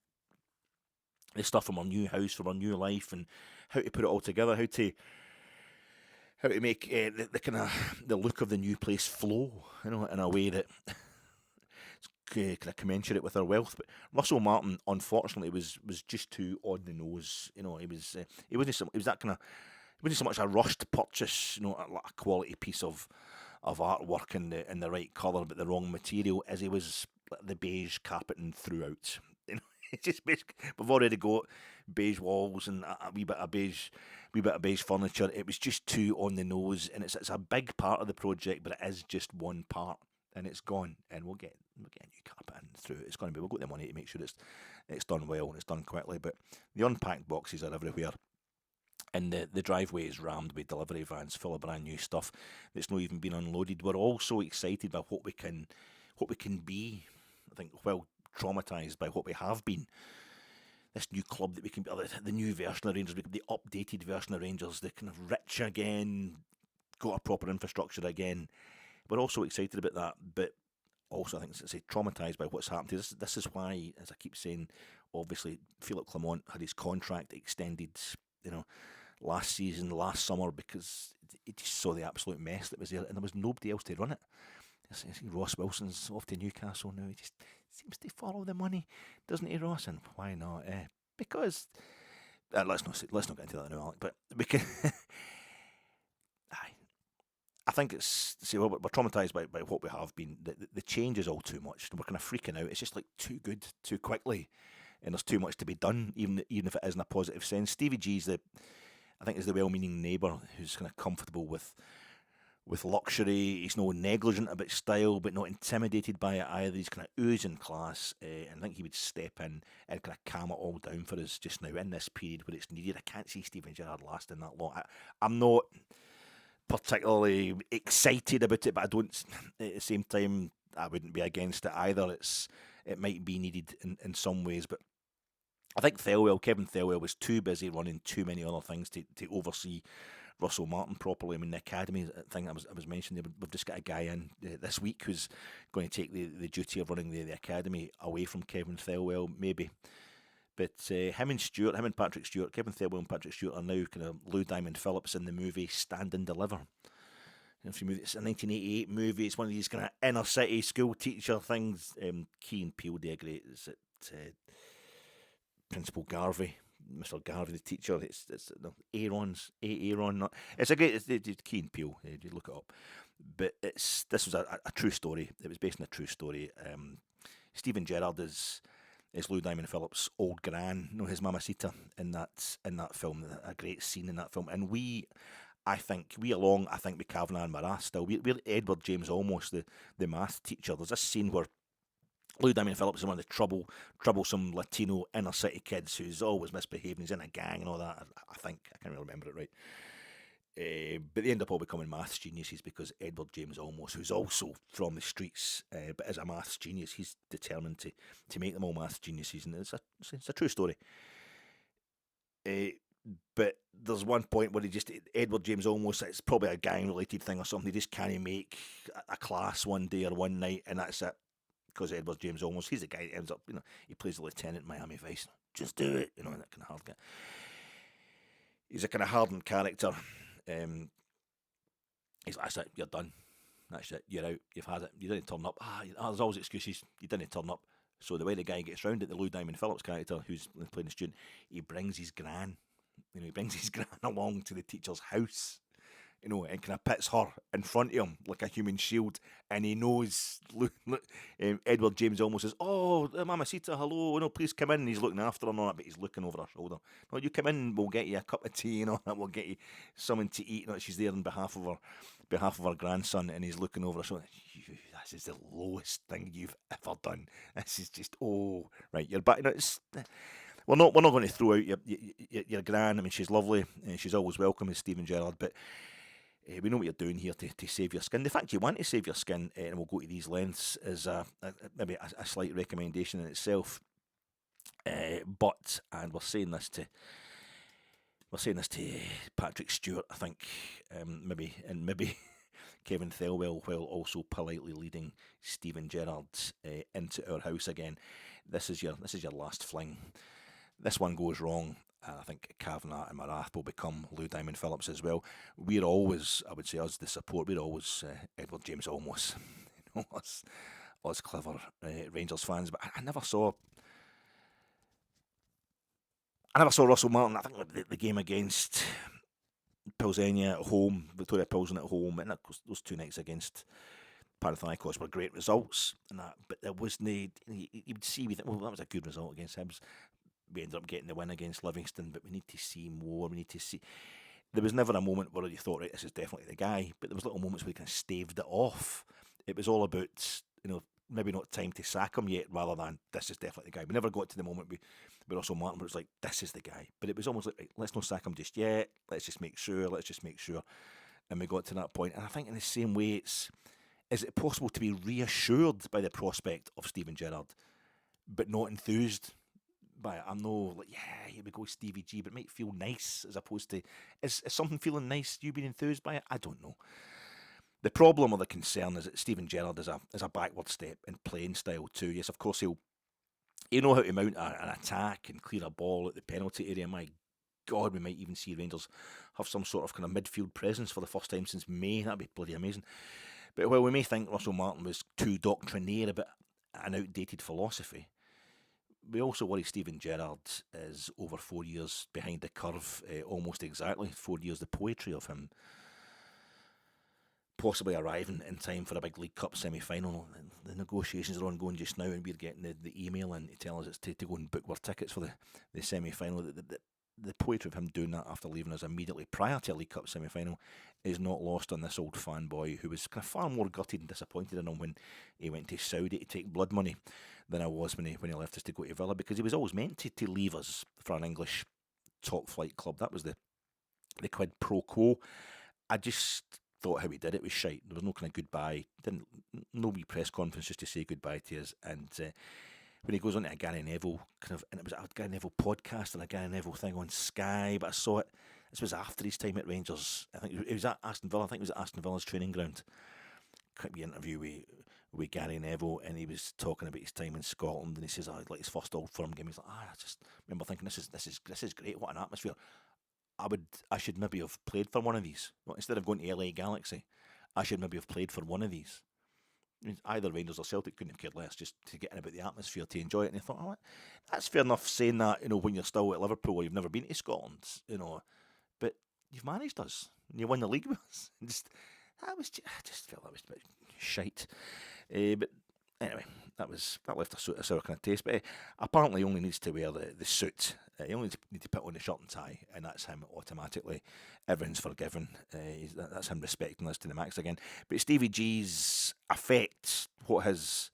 stuff from our new house, from our new life, and how to put it all together, how to make the kind of the look of the new place flow, in a way that kind of commensurate with our wealth. But Russell Martin, unfortunately, was just too on the nose. It wasn't so much a rushed purchase, a quality piece of artwork in the right colour but the wrong material, as he was the beige carpeting throughout. It's just basically, we've already got beige walls and a wee bit of beige furniture. It was just too on the nose, and it's a big part of the project, but it is just one part, and it's gone. And we'll get a new carpet in through. It's going to be. We'll got the money to make sure it's done well and it's done quickly. But the unpacked boxes are everywhere. And the driveway is rammed with delivery vans full of brand new stuff that's not even been unloaded. We're all so excited by what we can be. I think, well, traumatised by what we have been. This new club that we can be, the new version of Rangers, the updated version of Rangers, the kind of rich again, got a proper infrastructure again. we're also excited about that, but also I think it's traumatised by what's happened to us. This is why, as I keep saying, obviously Philip Clement had his contract extended, you know, last season, last summer, because he just saw the absolute mess that was there, and there was nobody else to run it. I see Ross Wilson's off to Newcastle now. He just seems to follow the money, doesn't he, Ross? And why not? Because let's not get into that now, Alec. But we can. I think it's we're traumatised by what we have been. The change is all too much. We're kind of freaking out. It's just like too good, too quickly, and there's too much to be done, even if it is in a positive sense. Stevie G's I think is the well-meaning neighbour who's kind of comfortable with luxury. He's no negligent about style, but not intimidated by it either. He's kind of oozing class, and I think he would step in and kind of calm it all down for us just now in this period where it's needed. I can't see Steven Gerrard lasting that long. I'm not particularly excited about it, but I don't. At the same time, I wouldn't be against it either. It might be needed in some ways, but I think Kevin Thelwell was too busy running too many other things to oversee Russell Martin properly. I mean, the academy thing I was mentioning, we've just got a guy in this week who's going to take the duty of running the academy away from Kevin Thelwell, maybe. But him and Patrick Stewart, Kevin Thelwell and Patrick Stewart are now kind of Lou Diamond Phillips in the movie Stand and Deliver. It's a 1988 movie. It's one of these kind of inner city school teacher things. Key and Peele do a great. Is it Principal Garvey, Mr. Garvey, the teacher? It's Aaron. Not. It's a great. It's Key and Peele. You look it up. But this was a true story. It was based on a true story. Steven Gerrard is Lou Diamond Phillips' old gran, his mamacita in that film. A great scene in that film, and I think with Kavanagh and Marath still. We're Edward James Olmos, the math teacher. There's a scene where Lou Diamond Phillips is one of the troublesome Latino inner city kids who's always misbehaving. He's in a gang and all that. I think I can't really remember it right. But they end up all becoming maths geniuses because Edward James Olmos, who's also from the streets, but is a maths genius, he's determined to make them all maths geniuses, and it's a true story. But there's one point where Edward James Olmos, it's probably a gang-related thing or something, he just can't make a class one day or one night, and that's it. Because Edward James Olmos, he's the guy that ends up, he plays the lieutenant in Miami Vice. Just do it, that kind of hard guy. He's a kind of hardened character. That's it, you're done. That's it, you're out, you've had it. You didn't turn up. There's always excuses. You didn't turn up. So the way the guy gets round it, the Lou Diamond Phillips character, who's playing the student, he brings his gran. He brings his gran along to the teacher's house, and kind of pits her in front of him like a human shield, and he knows. Edward James almost says, "Oh, Mamacita, hello, please come in." And he's looking after her and all that, but he's looking over her shoulder. "No, you come in, we'll get you a cup of tea and all that. We'll get you something to eat." She's there on behalf of her grandson, and he's looking over her shoulder. This is the lowest thing you've ever done. This is just right. You're back. We're not going to throw out your gran. I mean, she's lovely and she's always welcome as Steven Gerrard, but we know what you're doing here to save your skin. The fact you want to save your skin, and we'll go to these lengths, is maybe a slight recommendation in itself. And we're saying this to Patrick Stewart, I think, maybe Kevin Thelwell, while also politely leading Steven Gerrard into our house again. This is your last fling. This one goes wrong, I think Kavanagh and Marath will become Lou Diamond Phillips as well. We're always, I would say, us the support. We're always Edward James Olmos, us clever Rangers fans. But I never saw Russell Martin. I think the game against Pilsenia at home, Victoria Pilsen at home, and those two nights against Panathinaikos were great results. And that, but there wasn't. You'd see, that was a good result against Hibs. We ended up getting the win against Livingston, but we need to see more. We need to see. There was never a moment where you thought, right, this is definitely the guy. But there was little moments where we kind of staved it off. It was all about, maybe not time to sack him yet, rather than this is definitely the guy. We never got to the moment with Russell Martin where it was like, this is the guy. But it was almost like, right, let's not sack him just yet. Let's just make sure. And we got to that point. And I think in the same way, is it possible to be reassured by the prospect of Steven Gerrard, but not enthused by it? I'm no like, yeah, here we go, Stevie G, but it might feel nice as opposed to, is something feeling nice? You been enthused by it? I don't know. The problem or the concern is that Steven Gerrard is a backward step in playing style too. Yes, of course he'll know how to mount an attack and clear a ball at the penalty area. My God, we might even see Rangers have some sort of kind of midfield presence for the first time since May. That'd be bloody amazing. But while we may think Russell Martin was too doctrinaire about an outdated philosophy, we also worry Steven Gerrard is over 4 years behind the curve, almost exactly 4 years. The poetry of him possibly arriving in time for a big League Cup semi-final. The negotiations are ongoing just now, and we're getting the email in to tell us it's to go and book our tickets for the semi-final. The poetry of him doing that after leaving us immediately prior to a League Cup semi-final is not lost on this old fanboy who was kind of far more gutted and disappointed in him when he went to Saudi to take blood money than I was when he left us to go to Villa, because he was always meant to leave us for an English top flight club. That was the quid pro quo. I just thought how he did it was shite. There was no kind of goodbye. No wee press conference just to say goodbye to us. And when he goes on to a Gary Neville and it was a Gary Neville podcast and a Gary Neville thing on Sky, but I saw it. This was after his time at Rangers. I think it was at Aston Villa. I think it was at Aston Villa's training ground. Quick wee interview with Gary Neville, and he was talking about his time in Scotland, and he says, "Oh, like his first Old Firm game." He's like, "I just remember thinking this is great. What an atmosphere. I should maybe have played for one of these. Instead of going to LA Galaxy, I should maybe have played for one of these." I mean, either Rangers or Celtic couldn't have cared less, just to get in about the atmosphere, to enjoy it. And I thought, oh, that's fair enough saying that, when you're still at Liverpool or you've never been to Scotland, but you've managed us and you won the league with us. I just felt that was a bit shite. But anyway, that left a sour kind of taste. But apparently, he only needs to wear the suit. He only needs to put on the shirt and tie, and that's him automatically. Everyone's forgiven. That's him respecting us to the max again. But Stevie G's effect, what has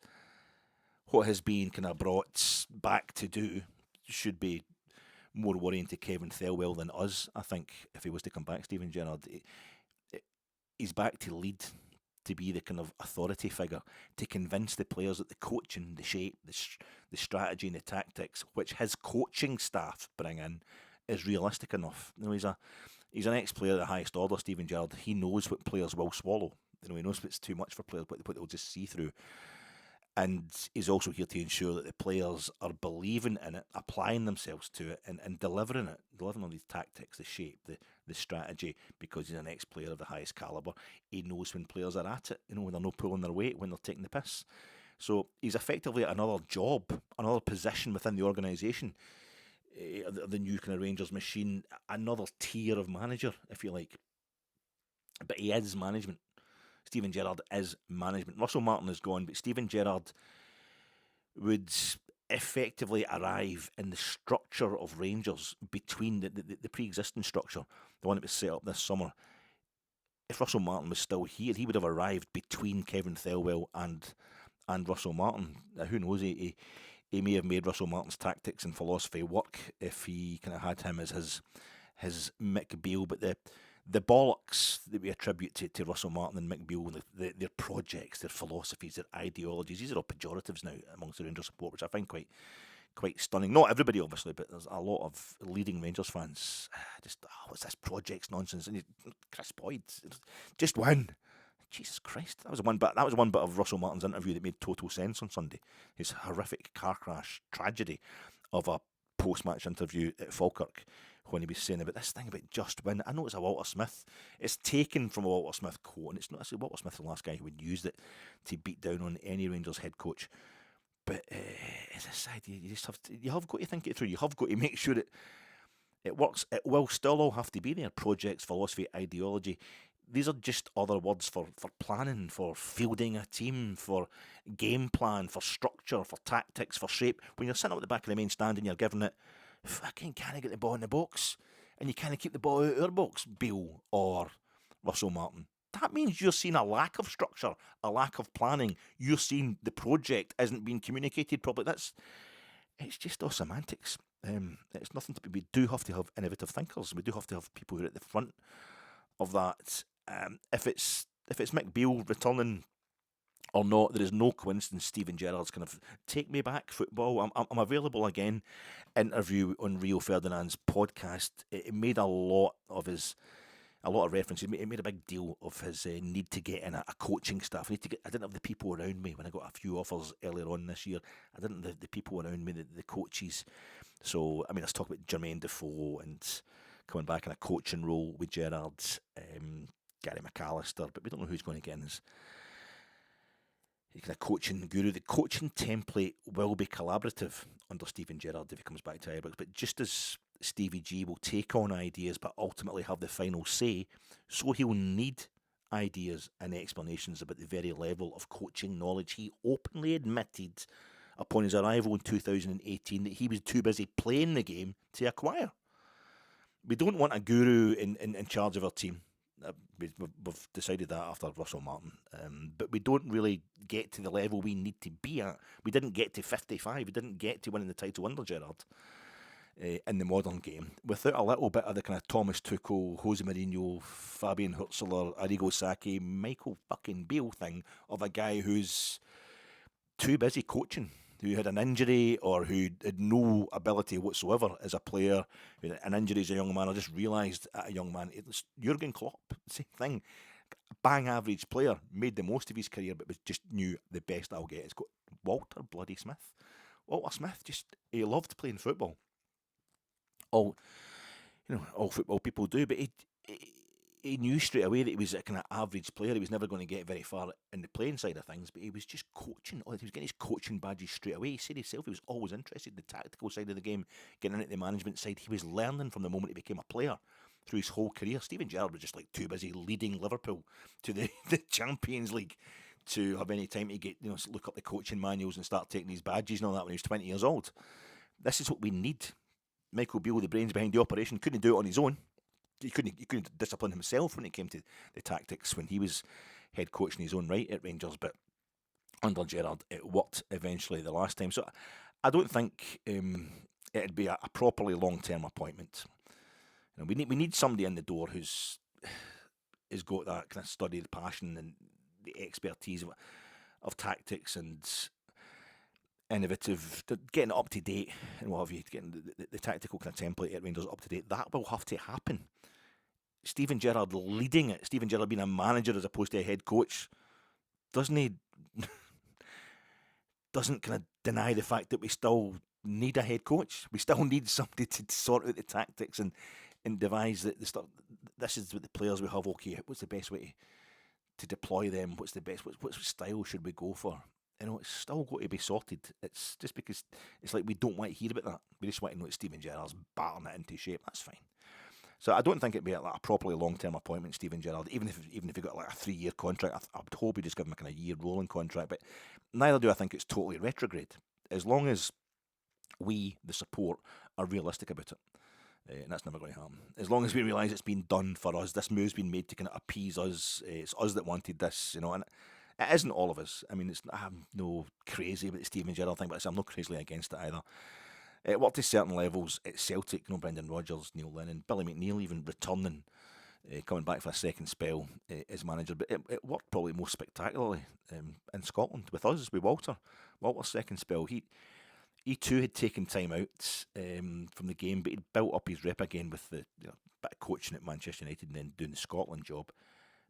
been kind of brought back to do, should be more worrying to Kevin Thelwell than us. I think if he was to come back, Steven Gerrard, he's back to lead, to be the kind of authority figure, to convince the players that the coaching, the shape, the strategy and the tactics which his coaching staff bring in is realistic enough. He's an ex-player at the highest order, Steven Gerrard. He knows what players will swallow. He knows what's too much for players, what they'll just see through. And he's also here to ensure that the players are believing in it, applying themselves to it, and delivering on these tactics, the shape, the strategy, because he's an ex-player of the highest calibre. He knows when players are at it, when they're not pulling their weight, when they're taking the piss. So he's effectively another job, another position within the organisation, the new kind of Rangers machine, another tier of manager, if you like. But he is management. Steven Gerrard is management. Russell Martin is gone, but Steven Gerrard would effectively arrive in the structure of Rangers between the pre-existing structure, the one that was set up this summer. If Russell Martin was still here, he would have arrived between Kevin Thelwell and Russell Martin. Now, who knows? He may have made Russell Martin's tactics and philosophy work if he kind of had him as his Mick Beale, but the bollocks that we attribute to Russell Martin and Mick Beale, their projects, their philosophies, their ideologies, these are all pejoratives now amongst the Rangers support, which I find quite stunning. Not everybody, obviously, but there's a lot of leading Rangers fans just, what's this projects nonsense? And Chris Boyd, just win. Jesus Christ, that was one bit of Russell Martin's interview that made total sense on Sunday. His horrific car crash tragedy of a post-match interview at Falkirk, when he was saying about this thing about just win. I know it's a Walter Smith. It's taken from a Walter Smith quote, and it's not actually Walter Smith, the last guy who would use it to beat down on any Rangers head coach. But as I said, you have got to think it through. You have got to make sure it works. It will still all have to be there. Projects, philosophy, ideology. These are just other words for planning, for fielding a team, for game plan, for structure, for tactics, for shape. When you're sitting up at the back of the main stand and you're giving it, fucking can't get the ball in the box, and you can't keep the ball out of our box, Beale or Russell Martin. That means you're seeing a lack of structure, a lack of planning. You're seeing the project isn't being communicated properly. It's just all semantics. It's nothing to be. We do have to have innovative thinkers. We do have to have people who are at the front of that. If it's Mick Beale returning or not, there is no coincidence Steven Gerrard's kind of take me back football. I'm available again. Interview on Rio Ferdinand's podcast. It made a lot of his a lot of references. He made a big deal of his need to get in a coaching staff. I didn't have the people around me when I got a few offers earlier on this year. I didn't have the people around me, the coaches. So, I mean, let's talk about Jermaine Defoe and coming back in a coaching role with Gerrard, Gary McAllister, but we don't know who's going to get in as kind of coaching guru. The coaching template will be collaborative under Steven Gerrard if he comes back to Ibrox, but just as Stevie G will take on ideas but ultimately have the final say, so he'll need ideas and explanations about the very level of coaching knowledge he openly admitted upon his arrival in 2018 that he was too busy playing the game to acquire. We don't want a guru in charge of our team. We've decided that after Russell Martin. But we don't really get to the level we need to be at. We didn't get to 55. We didn't get to winning the title under Gerrard in the modern game without a little bit of the kind of Thomas Tuchel, Jose Mourinho, Fabian Hurtzler, Arrigo Sacchi, Michael fucking Beale thing of a guy who's too busy coaching, who had an injury or who had no ability whatsoever as a player, who had an injury as a young man. I just realised at a young man, it's Jurgen Klopp, same thing. Bang average player, made the most of his career, but was just knew the best I'll get. It's got Walter bloody Smith. Walter Smith, he loved playing football. All football people do, but he knew straight away that he was a kind of average player. He was never going to get very far in the playing side of things, but he was just coaching. He was getting his coaching badges straight away. He said himself he was always interested in the tactical side of the game, getting into the management side. He was learning from the moment he became a player through his whole career. Steven Gerrard was just like too busy leading Liverpool to the Champions League to have any time to get, look up the coaching manuals and start taking his badges and all that when he was 20 years old. This is what we need. Michael Beale, the brains behind the operation, couldn't do it on his own. He couldn't discipline himself when it came to the tactics when he was head coach in his own right at Rangers. But under Gerrard, it worked eventually the last time. So I don't think it'd be a properly long-term appointment. We need somebody in the door who's got that kind of study, the passion and the expertise of tactics and innovative, getting it up to date and what have you, getting the tactical kind of template at Rangers up to date. That will have to happen. Steven Gerrard leading it, Steven Gerrard being a manager as opposed to a head coach, doesn't kind of deny the fact that we still need a head coach. We still need somebody to sort out the tactics and devise the stuff. This is what the players we have. Okay, what's the best way to deploy them? What's the best? What style should we go for? It's still got to be sorted. It's just because it's like we don't want to hear about that. We just want to know that Steven Gerrard's battering it into shape. That's fine. So I don't think it'd be like a properly long-term appointment, Steven Gerrard. Even if he got like a 3-year contract, I would hope he'd just give him a kind of year rolling contract. But neither do I think it's totally retrograde. As long as we, the support, are realistic about it. And that's never going to happen. As long as we realise it's been done for us, this move's been made to kind of appease us. It's us that wanted this, and it isn't all of us. I mean, I'm no crazy about the Steven Gerrard thing, but I'm not crazily against it either. It worked to certain levels at Celtic, Brendan Rodgers, Neil Lennon, Billy McNeil even returning, coming back for a second spell as manager. But it worked probably most spectacularly in Scotland with us, with Walter. Walter's second spell, he too had taken time out from the game, but he'd built up his rep again with the bit of coaching at Manchester United and then doing the Scotland job.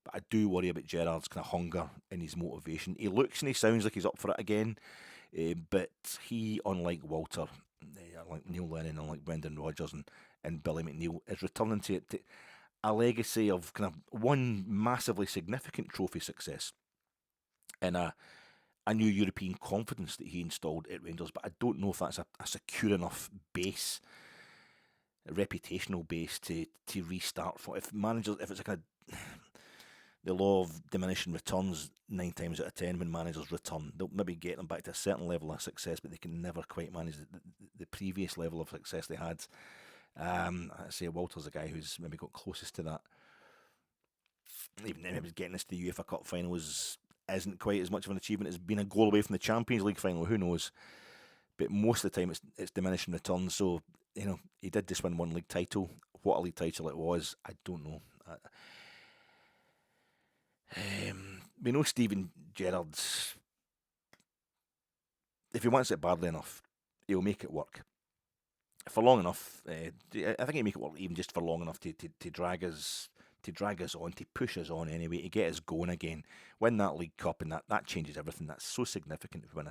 But I do worry about Gerrard's kind of hunger and his motivation. He looks and he sounds like he's up for it again, but he, unlike Walter, like Neil Lennon, unlike Brendan Rodgers and Billy McNeil, is returning to a legacy of kind of one massively significant trophy success and a new European confidence that he installed at Rangers. But I don't know if that's a secure enough base, a reputational base to restart from. If it's a kind of the law of diminishing returns, 9 times out of 10 when managers return, they'll maybe get them back to a certain level of success, but they can never quite manage the previous level of success they had. I'd say Walter's a guy who's maybe got closest to that. Even then, maybe getting us to the UEFA Cup finals isn't quite as much of an achievement as being a goal away from the Champions League final. Who knows? But most of the time, it's diminishing returns. So he did just win one league title. What a league title it was, I don't know. We know Steven Gerrard's, if he wants it badly enough, he'll make it work. For long enough, I think he'll make it work even just for long enough to drag us to drag us on, to push us on anyway, to get us going again. Win that League Cup, and that changes everything. That's so significant if we win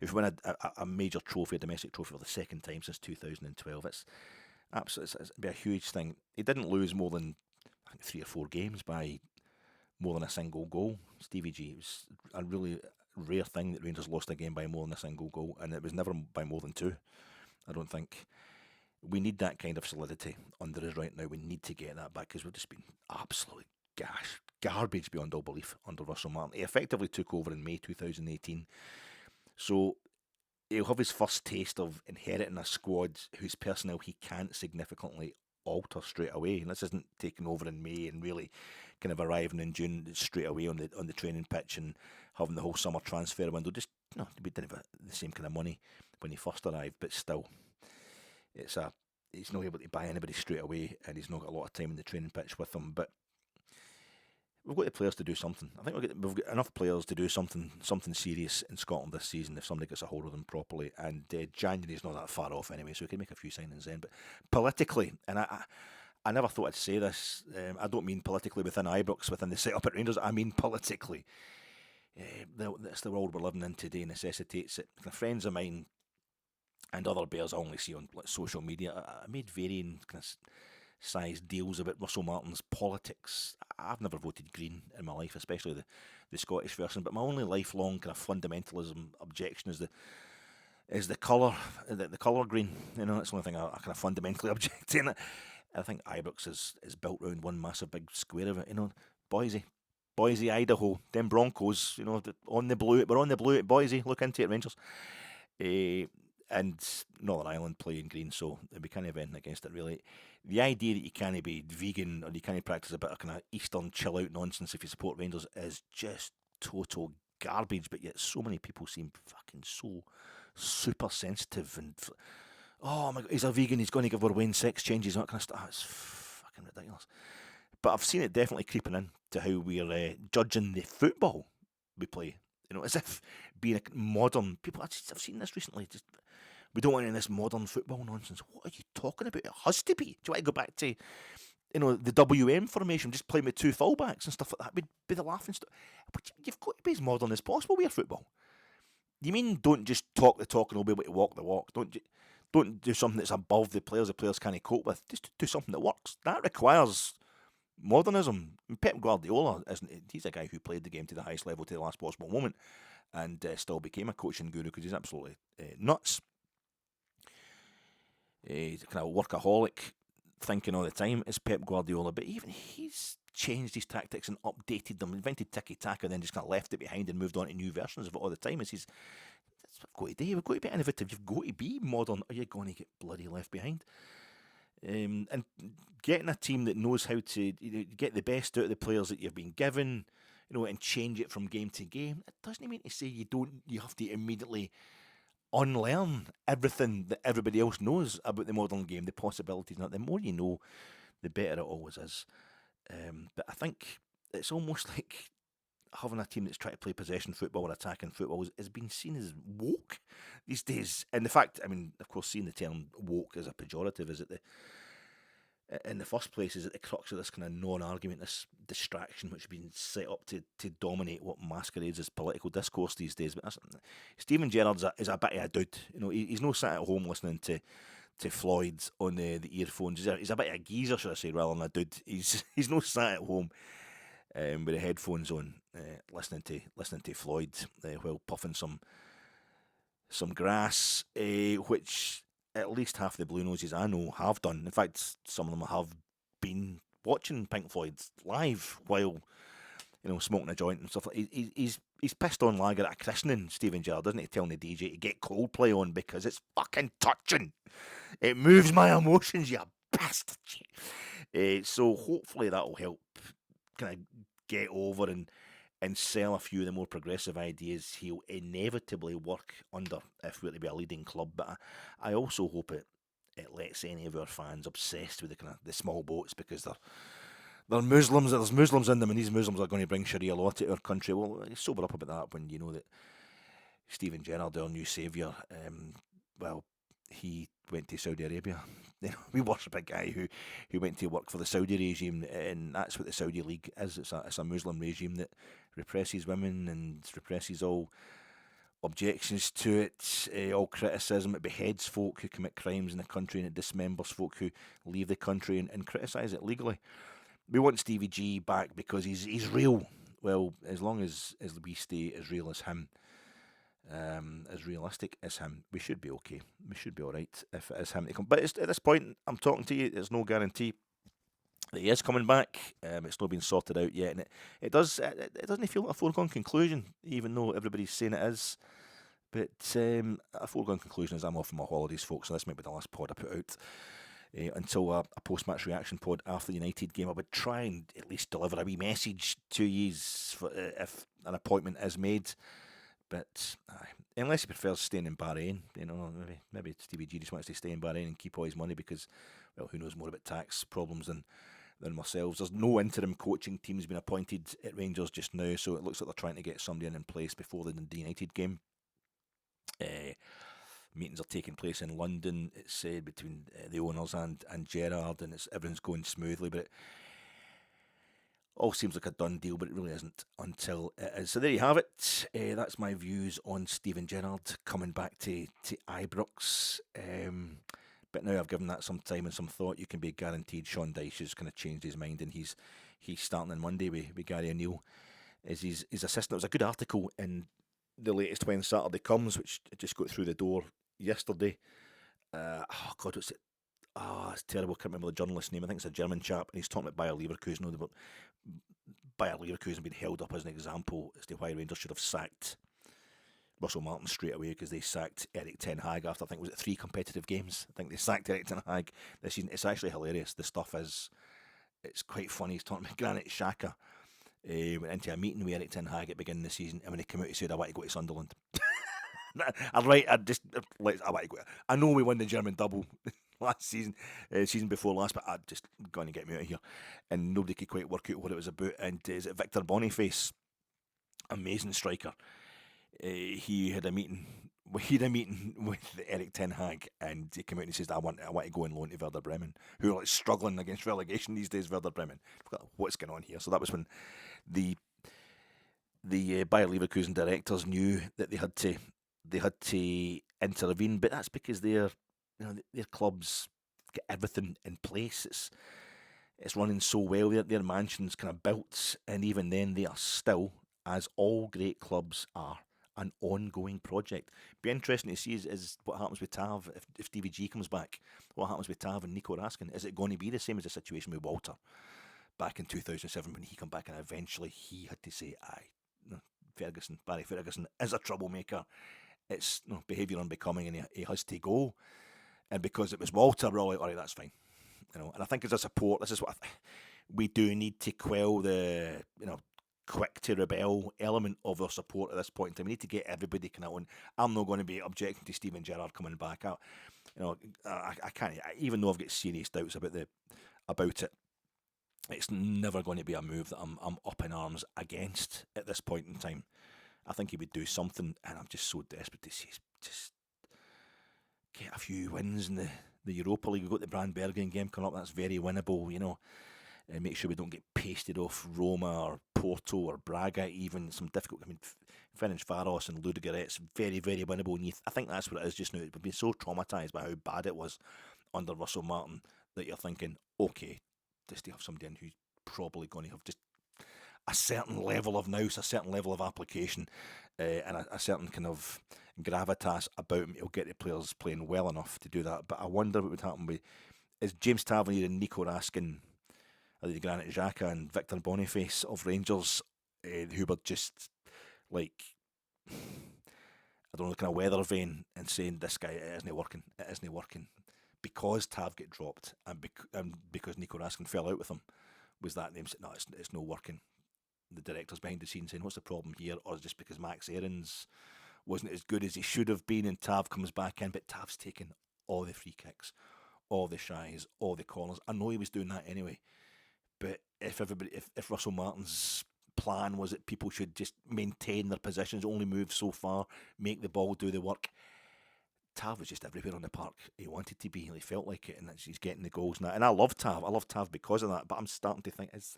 if we win a major trophy, a domestic trophy for the second time since 2012. It's absolutely, it'd be a huge thing. He didn't lose more than, I think, 3 or 4 games by more than a single goal. Stevie G, it was a really rare thing that Rangers lost a game by more than a single goal, and it was never by more than 2. I don't think. We need that kind of solidity under us right now. We need to get that back because we've just been absolutely garbage beyond all belief under Russell Martin. He effectively took over in May 2018. So he'll have his first taste of inheriting a squad whose personnel he can't significantly alter straight away. And this isn't taking over in May and really kind of arriving in June straight away on the training pitch and having the whole summer transfer window. Just, we didn't have the same kind of money when he first arrived, but still, he's not able to buy anybody straight away, and he's not got a lot of time in the training pitch with them. But we've got the players to do something. I think we've got enough players to do something serious in Scotland this season if somebody gets a hold of them properly. And January's not that far off anyway, so we can make a few signings then. But politically, and I never thought I'd say this. I don't mean politically within Ibrox, within the setup at Rangers. I mean politically. That's the world we're living in today necessitates it. Friends of mine and other bears I only see on social media, I made varying kind of sized deals about Russell Martin's politics. I've never voted Green in my life, especially the Scottish version, but my only lifelong kind of fundamentalism objection is the colour green. That's the only thing I kind of fundamentally object to in it. I think Ibrox is built around one massive big square of it. Boise, Idaho, them Broncos, on the blue. We're on the blue at Boise. Look into it, Rangers. And Northern Ireland playing green, so we can't have anything against it, really. The idea that you can't be vegan or you can't practice a bit of kind of Eastern chill-out nonsense if you support Rangers is just total garbage, but yet so many people seem fucking so super sensitive and, oh my God, he's a vegan, he's going to give her Wayne sex changes and that kind of stuff. It's fucking ridiculous. But I've seen it definitely creeping in to how we're judging the football we play. As if being a modern people. I've seen this recently. We don't want any of this modern football nonsense. What are you talking about? It has to be. Do you want to go back to, the WM formation, just playing with 2 fullbacks and stuff like that? Would be the laughing stock. But you've got to be as modern as possible with your football. You mean don't just talk the talk and we'll be able to walk the walk? Don't do something that's above the players can't cope with. Just do something that works. That requires modernism. Pep Guardiola he's a guy who played the game to the highest level to the last possible moment and still became a coaching guru because he's absolutely nuts. He's a kind of workaholic thinking all the time is Pep Guardiola, but even he's changed his tactics and updated them, invented tiki-taka, then just kind of left it behind and moved on to new versions of it all the time. That's what we've got to do. We've got to be innovative. You've got to be modern or you're going to get bloody left behind. And getting a team that knows how to get the best out of the players that you've been given, and change it from game to game. It doesn't mean to say you have to immediately unlearn everything that everybody else knows about the modern game, the possibilities. The more you know, the better it always is. But I think it's almost like having a team that's trying to play possession football or attacking football is being seen as woke these days. And the fact, of course, seeing the term woke as a pejorative is in the first place is at the crux of this kind of non-argument, this distraction which has been set up to dominate what masquerades as political discourse these days. But Steven Gerrard is a bit of a dude. He's no sat at home listening to Floyd on the earphones. He's a bit of a geezer, should I say, rather than a dude. He's no sat at home with the headphones on, listening to Floyd while puffing some grass, which at least half the Blue Noses I know have done. In fact, some of them have been watching Pink Floyd live while smoking a joint and stuff. He's pissed on lager at a christening, Steven Gerrard, doesn't he? Telling the DJ to get Coldplay on because it's fucking touching. It moves my emotions, you bastard. So hopefully that'll help kind of get over and sell a few of the more progressive ideas he'll inevitably work under if we're to be a leading club. But I also hope it lets any of our fans obsessed with the small boats because they're Muslims. There's Muslims in them, and these Muslims are going to bring Sharia law to our country. Well, sober up about that when you know that Steven Gerrard, our new saviour, he went to Saudi Arabia we worship a guy who went to work for the Saudi regime, and that's what the Saudi League is. It's a Muslim regime that represses women and represses all objections to it, all criticism. It beheads folk who commit crimes in the country, and it dismembers folk who leave the country and criticise it legally. We want Stevie G back because he's real. Well, as long as we stay as real as him, as realistic as him, we should be okay. We should be all right if it is him to come. But at this point, I'm talking to you. There's no guarantee that he is coming back. It's not been sorted out yet, and it doesn't feel like a foregone conclusion, even though everybody's saying it is. But a foregone conclusion is I'm off on my holidays, folks. So this might be the last pod I put out. Until a post-match reaction pod after the United game. I would try and at least deliver a wee message to you if an appointment is made. But unless he prefers staying in Bahrain, maybe Stevie G just wants to stay in Bahrain and keep all his money because, well, who knows more about tax problems than ourselves. There's no interim coaching teams been appointed at Rangers just now, so it looks like they're trying to get somebody in place before the United game. Meetings are taking place in London, it's said, between the owners and Gerrard, and everything's going smoothly, but it all seems like a done deal, but it really isn't until it is. So there you have it. That's my views on Steven Gerrard coming back to Ibrox. But now I've given that some time and some thought, you can be guaranteed Sean Dyche has kind of changed his mind, and he's starting on Monday with Gary O'Neill as his assistant. There was a good article in the latest When Saturday Comes, which just got through the door yesterday. What's it? It's terrible. I can't remember the journalist's name. I think it's a German chap, and he's talking about Bayer Leverkusen. Bayer Leverkusen being held up as an example as to why Rangers should have sacked Russell Martin straight away, because they sacked Erik ten Hag after, I think, was it 3 competitive games? I think they sacked Erik ten Hag this season. It's actually hilarious. The stuff it's quite funny. He's talking about Granit Xhaka. Went into a meeting with Erik ten Hag at the beginning of the season, and when he came out, he said, "I want to go to Sunderland." I want to go. I know we won the German double last season, season before last, but I'm just going to get me out of here. And nobody could quite work out what it was about. And is it Victor Boniface? Amazing striker. He had a meeting. He had a meeting with Erik ten Hag, and he came out and he says, "I want to go on loan to Werder Bremen, who are like struggling against relegation these days." Werder Bremen. What's going on here? So that was when the Bayer Leverkusen directors knew that they had to intervene, but that's because their clubs get everything in place. It's running so well. Their mansion's kind of built, and even then they are still, as all great clubs are, an ongoing project. Be interesting to see is what happens with Tav if Stevie G comes back. What happens with Tav and Nico Raskin? Is it going to be the same as the situation with Walter back in 2007 when he came back and eventually he had to say, Barry Ferguson is a troublemaker. It's behaviour unbecoming, and he has to go. And because it was Walter, we're all like, all right, that's fine. And I think as a support, this is what we do need to quell the quick to rebel element of our support at this point in time. We need to get everybody kind of on. I'm not going to be objecting to Steven Gerrard coming back out. I can't, even though I've got serious doubts about it. It's never going to be a move that I'm up in arms against at this point in time. I think he would do something, and I'm just so desperate to see just get a few wins in the Europa League. We've got the Brandbergen game coming up. That's very winnable, and make sure we don't get pasted off Roma or Porto or Braga even. Some difficult, Ferencváros and Ludogorets, very, very winnable. And I think that's what it is just now. We've been so traumatised by how bad it was under Russell Martin that you're thinking, okay, just to have somebody in who's probably going to have just a certain level of nous, a certain level of application, and a certain kind of gravitas about him. He'll get the players playing well enough to do that. But I wonder what would happen with is James Tavernier and Nico Raskin, the Granit Xhaka and Victor Boniface of Rangers, who were just like, I don't know, kind of weather vane and saying, this guy, it isn't working. Because Tav get dropped and because Nico Raskin fell out with him, was that name said, no, it's not working. The directors behind the scenes saying, what's the problem here? Or is it just because Max Aarons wasn't as good as he should have been and Tav comes back in, but Tav's taken all the free kicks, all the shies, all the corners. I know he was doing that anyway, but if Russell Martin's plan was that people should just maintain their positions, only move so far, make the ball do the work, Tav was just everywhere on the park. He wanted to be. He felt like it, and he's getting the goals now. And I love Tav. I love Tav because of that. But I'm starting to think, is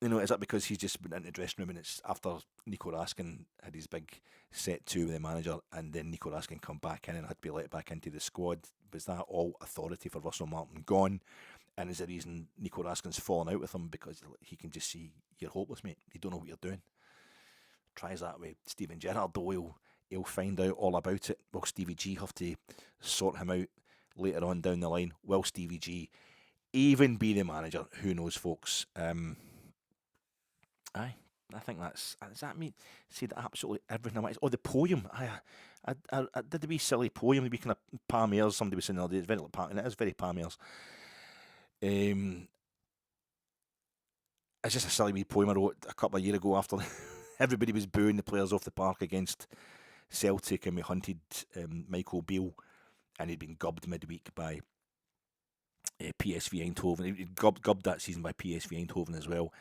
that because he's just been into the dressing room and it's after Nico Raskin had his big set two with the manager, and then Nico Raskin come back in and had to be let back into the squad? Was that all authority for Russell Martin gone? And is the reason Nico Raskin's fallen out with him because he can just see you're hopeless, mate. You don't know what you're doing. Tries that way. Steven Gerrard, though, he'll find out all about it. Will Stevie G have to sort him out later on down the line? Will Stevie G even be the manager? Who knows, folks? Aye, I think does that mean said absolutely everything? Oh, the poem. I did the wee silly poem, the wee kind of Palm Ayres. Somebody was saying the other day, it's very like and it is very Palm Ayres. It's just a silly wee poem I wrote a couple of years ago after everybody was booing the players off the park against Celtic, and we hunted Michael Beale, and he'd been gubbed midweek by PSV Eindhoven. He'd gubbed that season by PSV Eindhoven as well.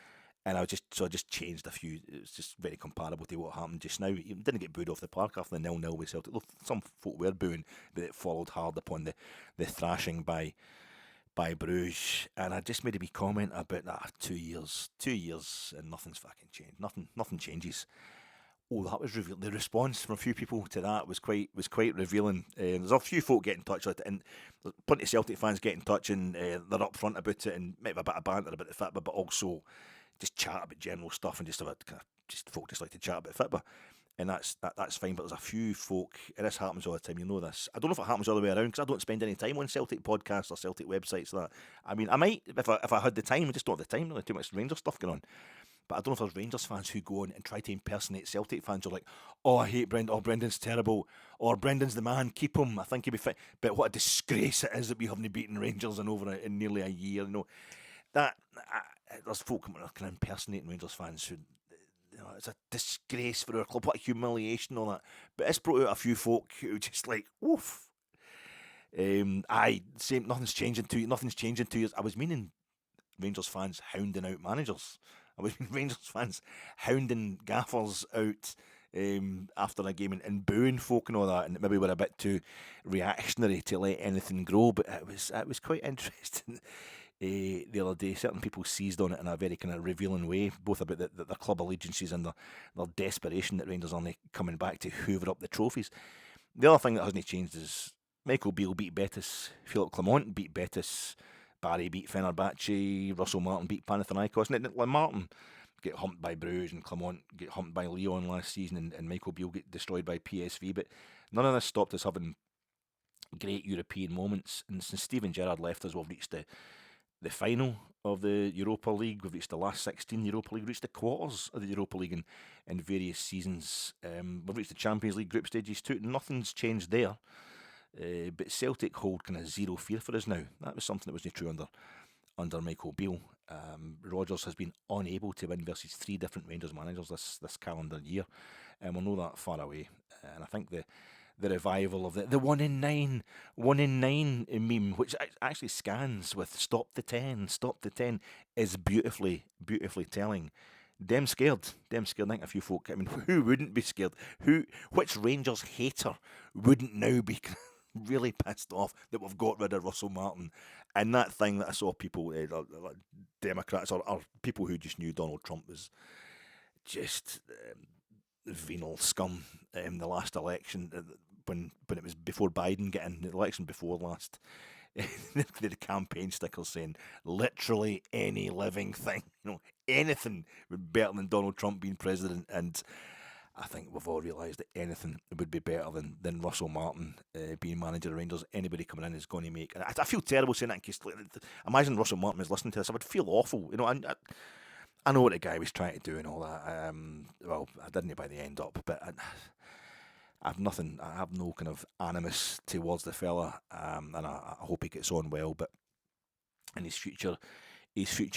And I just changed a few. It was just very comparable to what happened just now. He didn't get booed off the park after the 0-0 with Celtic. Some folk were booing, but it followed hard upon the thrashing by Bruges. And I just made a wee comment about that. 2 years, and nothing's fucking changed. Nothing changes. Oh, that was revealing. The response from a few people to that was quite revealing. There's a few folk getting in touch with it, and plenty of Celtic fans get in touch, and they're up front about it, and maybe a bit of banter about the football, but also just chat about general stuff and just about just folk just like to chat about football, and that's fine. But there's a few folk, and this happens all the time. You know this. I don't know if it happens all the way around because I don't spend any time on Celtic podcasts or Celtic websites. That I mean, I might if I had the time. I just don't have the time. Really, too much Rangers stuff going on. But I don't know if there's Rangers fans who go on and try to impersonate Celtic fans who are like, oh, I hate Brendan. Oh, Brendan's terrible. Or Brendan's the man. Keep him. I think he'll be fit. But what a disgrace it is that we haven't beaten Rangers in nearly a year. You know that. There's folk kind of impersonating Rangers fans who, it's a disgrace for our club. What a humiliation, all that. But it's brought out a few folk who just like, woof. Same. Nothing's changed in 2 years. I was meaning Rangers fans hounding out managers. I was meaning Rangers fans hounding gaffers out after a game and booing folk and all that, and maybe we're a bit too reactionary to let anything grow. But it was quite interesting. The other day, certain people seized on it in a very kind of revealing way, both about their club allegiances and their desperation that Rangers aren't coming back to hoover up the trophies. The other thing that hasn't changed is Michael Beale beat Betis, Philip Clement beat Betis, Barry beat Fenerbahce, Russell Martin beat Panathinaikos, and Martin get humped by Bruges and Clement get humped by Lyon last season, and Michael Beale get destroyed by PSV. But none of this stopped us having great European moments. And since Steven Gerrard left us, we've reached the final of the Europa League. We've reached the last 16 Europa League. We've reached the quarters of the Europa League in various seasons. We've reached the Champions League group stages too. Nothing's changed there. But Celtic hold kind of zero fear for us now. That was something that wasn't true under Michael Beale. Rodgers has been unable to win versus 3 different Rangers managers this calendar year, and we're not that far away. And I think the revival of the 1 in 9 meme, which actually scans with stop the 10, is beautifully telling. Them scared. I think a few folk, I mean, who wouldn't be scared? Which Rangers hater wouldn't now be really pissed off that we've got rid of Russell Martin? And that thing that I saw people, Democrats or people who just knew Donald Trump was just venal scum in the last election, when it was before Biden getting the election before last. The campaign stickers saying literally any living thing, anything would be better than Donald Trump being president. And I think we've all realised that anything would be better than Russell Martin being manager of Rangers. Anybody coming in is going to make. I feel terrible saying that in case. Imagine Russell Martin was listening to this. I would feel awful. I know what the guy was trying to do and all that. Well, I didn't by the end up, but I have nothing. I have no kind of animus towards the fella, and I hope he gets on well. But in his future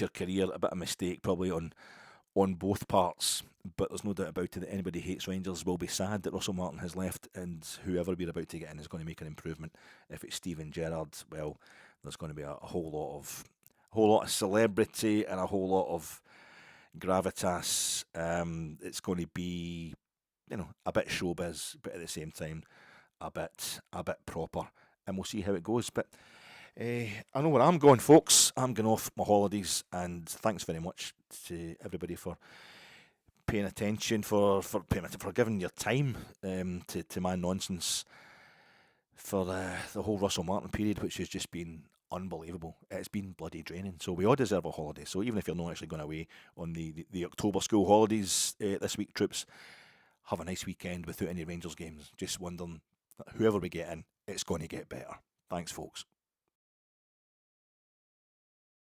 career, a bit of mistake probably on both parts. But there's no doubt about it that anybody who hates Rangers will be sad that Russell Martin has left, and whoever we're about to get in is going to make an improvement. If it's Steven Gerrard, well, there's going to be a whole lot of celebrity and a whole lot of gravitas. It's going to be, a bit showbiz, but at the same time, a bit proper, and we'll see how it goes. But I know where I'm going, folks. I'm going off my holidays, and thanks very much to everybody for paying attention, for giving your time to my nonsense for the whole Russell Martin period, which has just been unbelievable. It's been bloody draining. So we all deserve a holiday. So even if you're not actually going away on the October school holidays this week, troops, have a nice weekend without any Rangers games. Just wondering, whoever we get in, it's going to get better. Thanks, folks.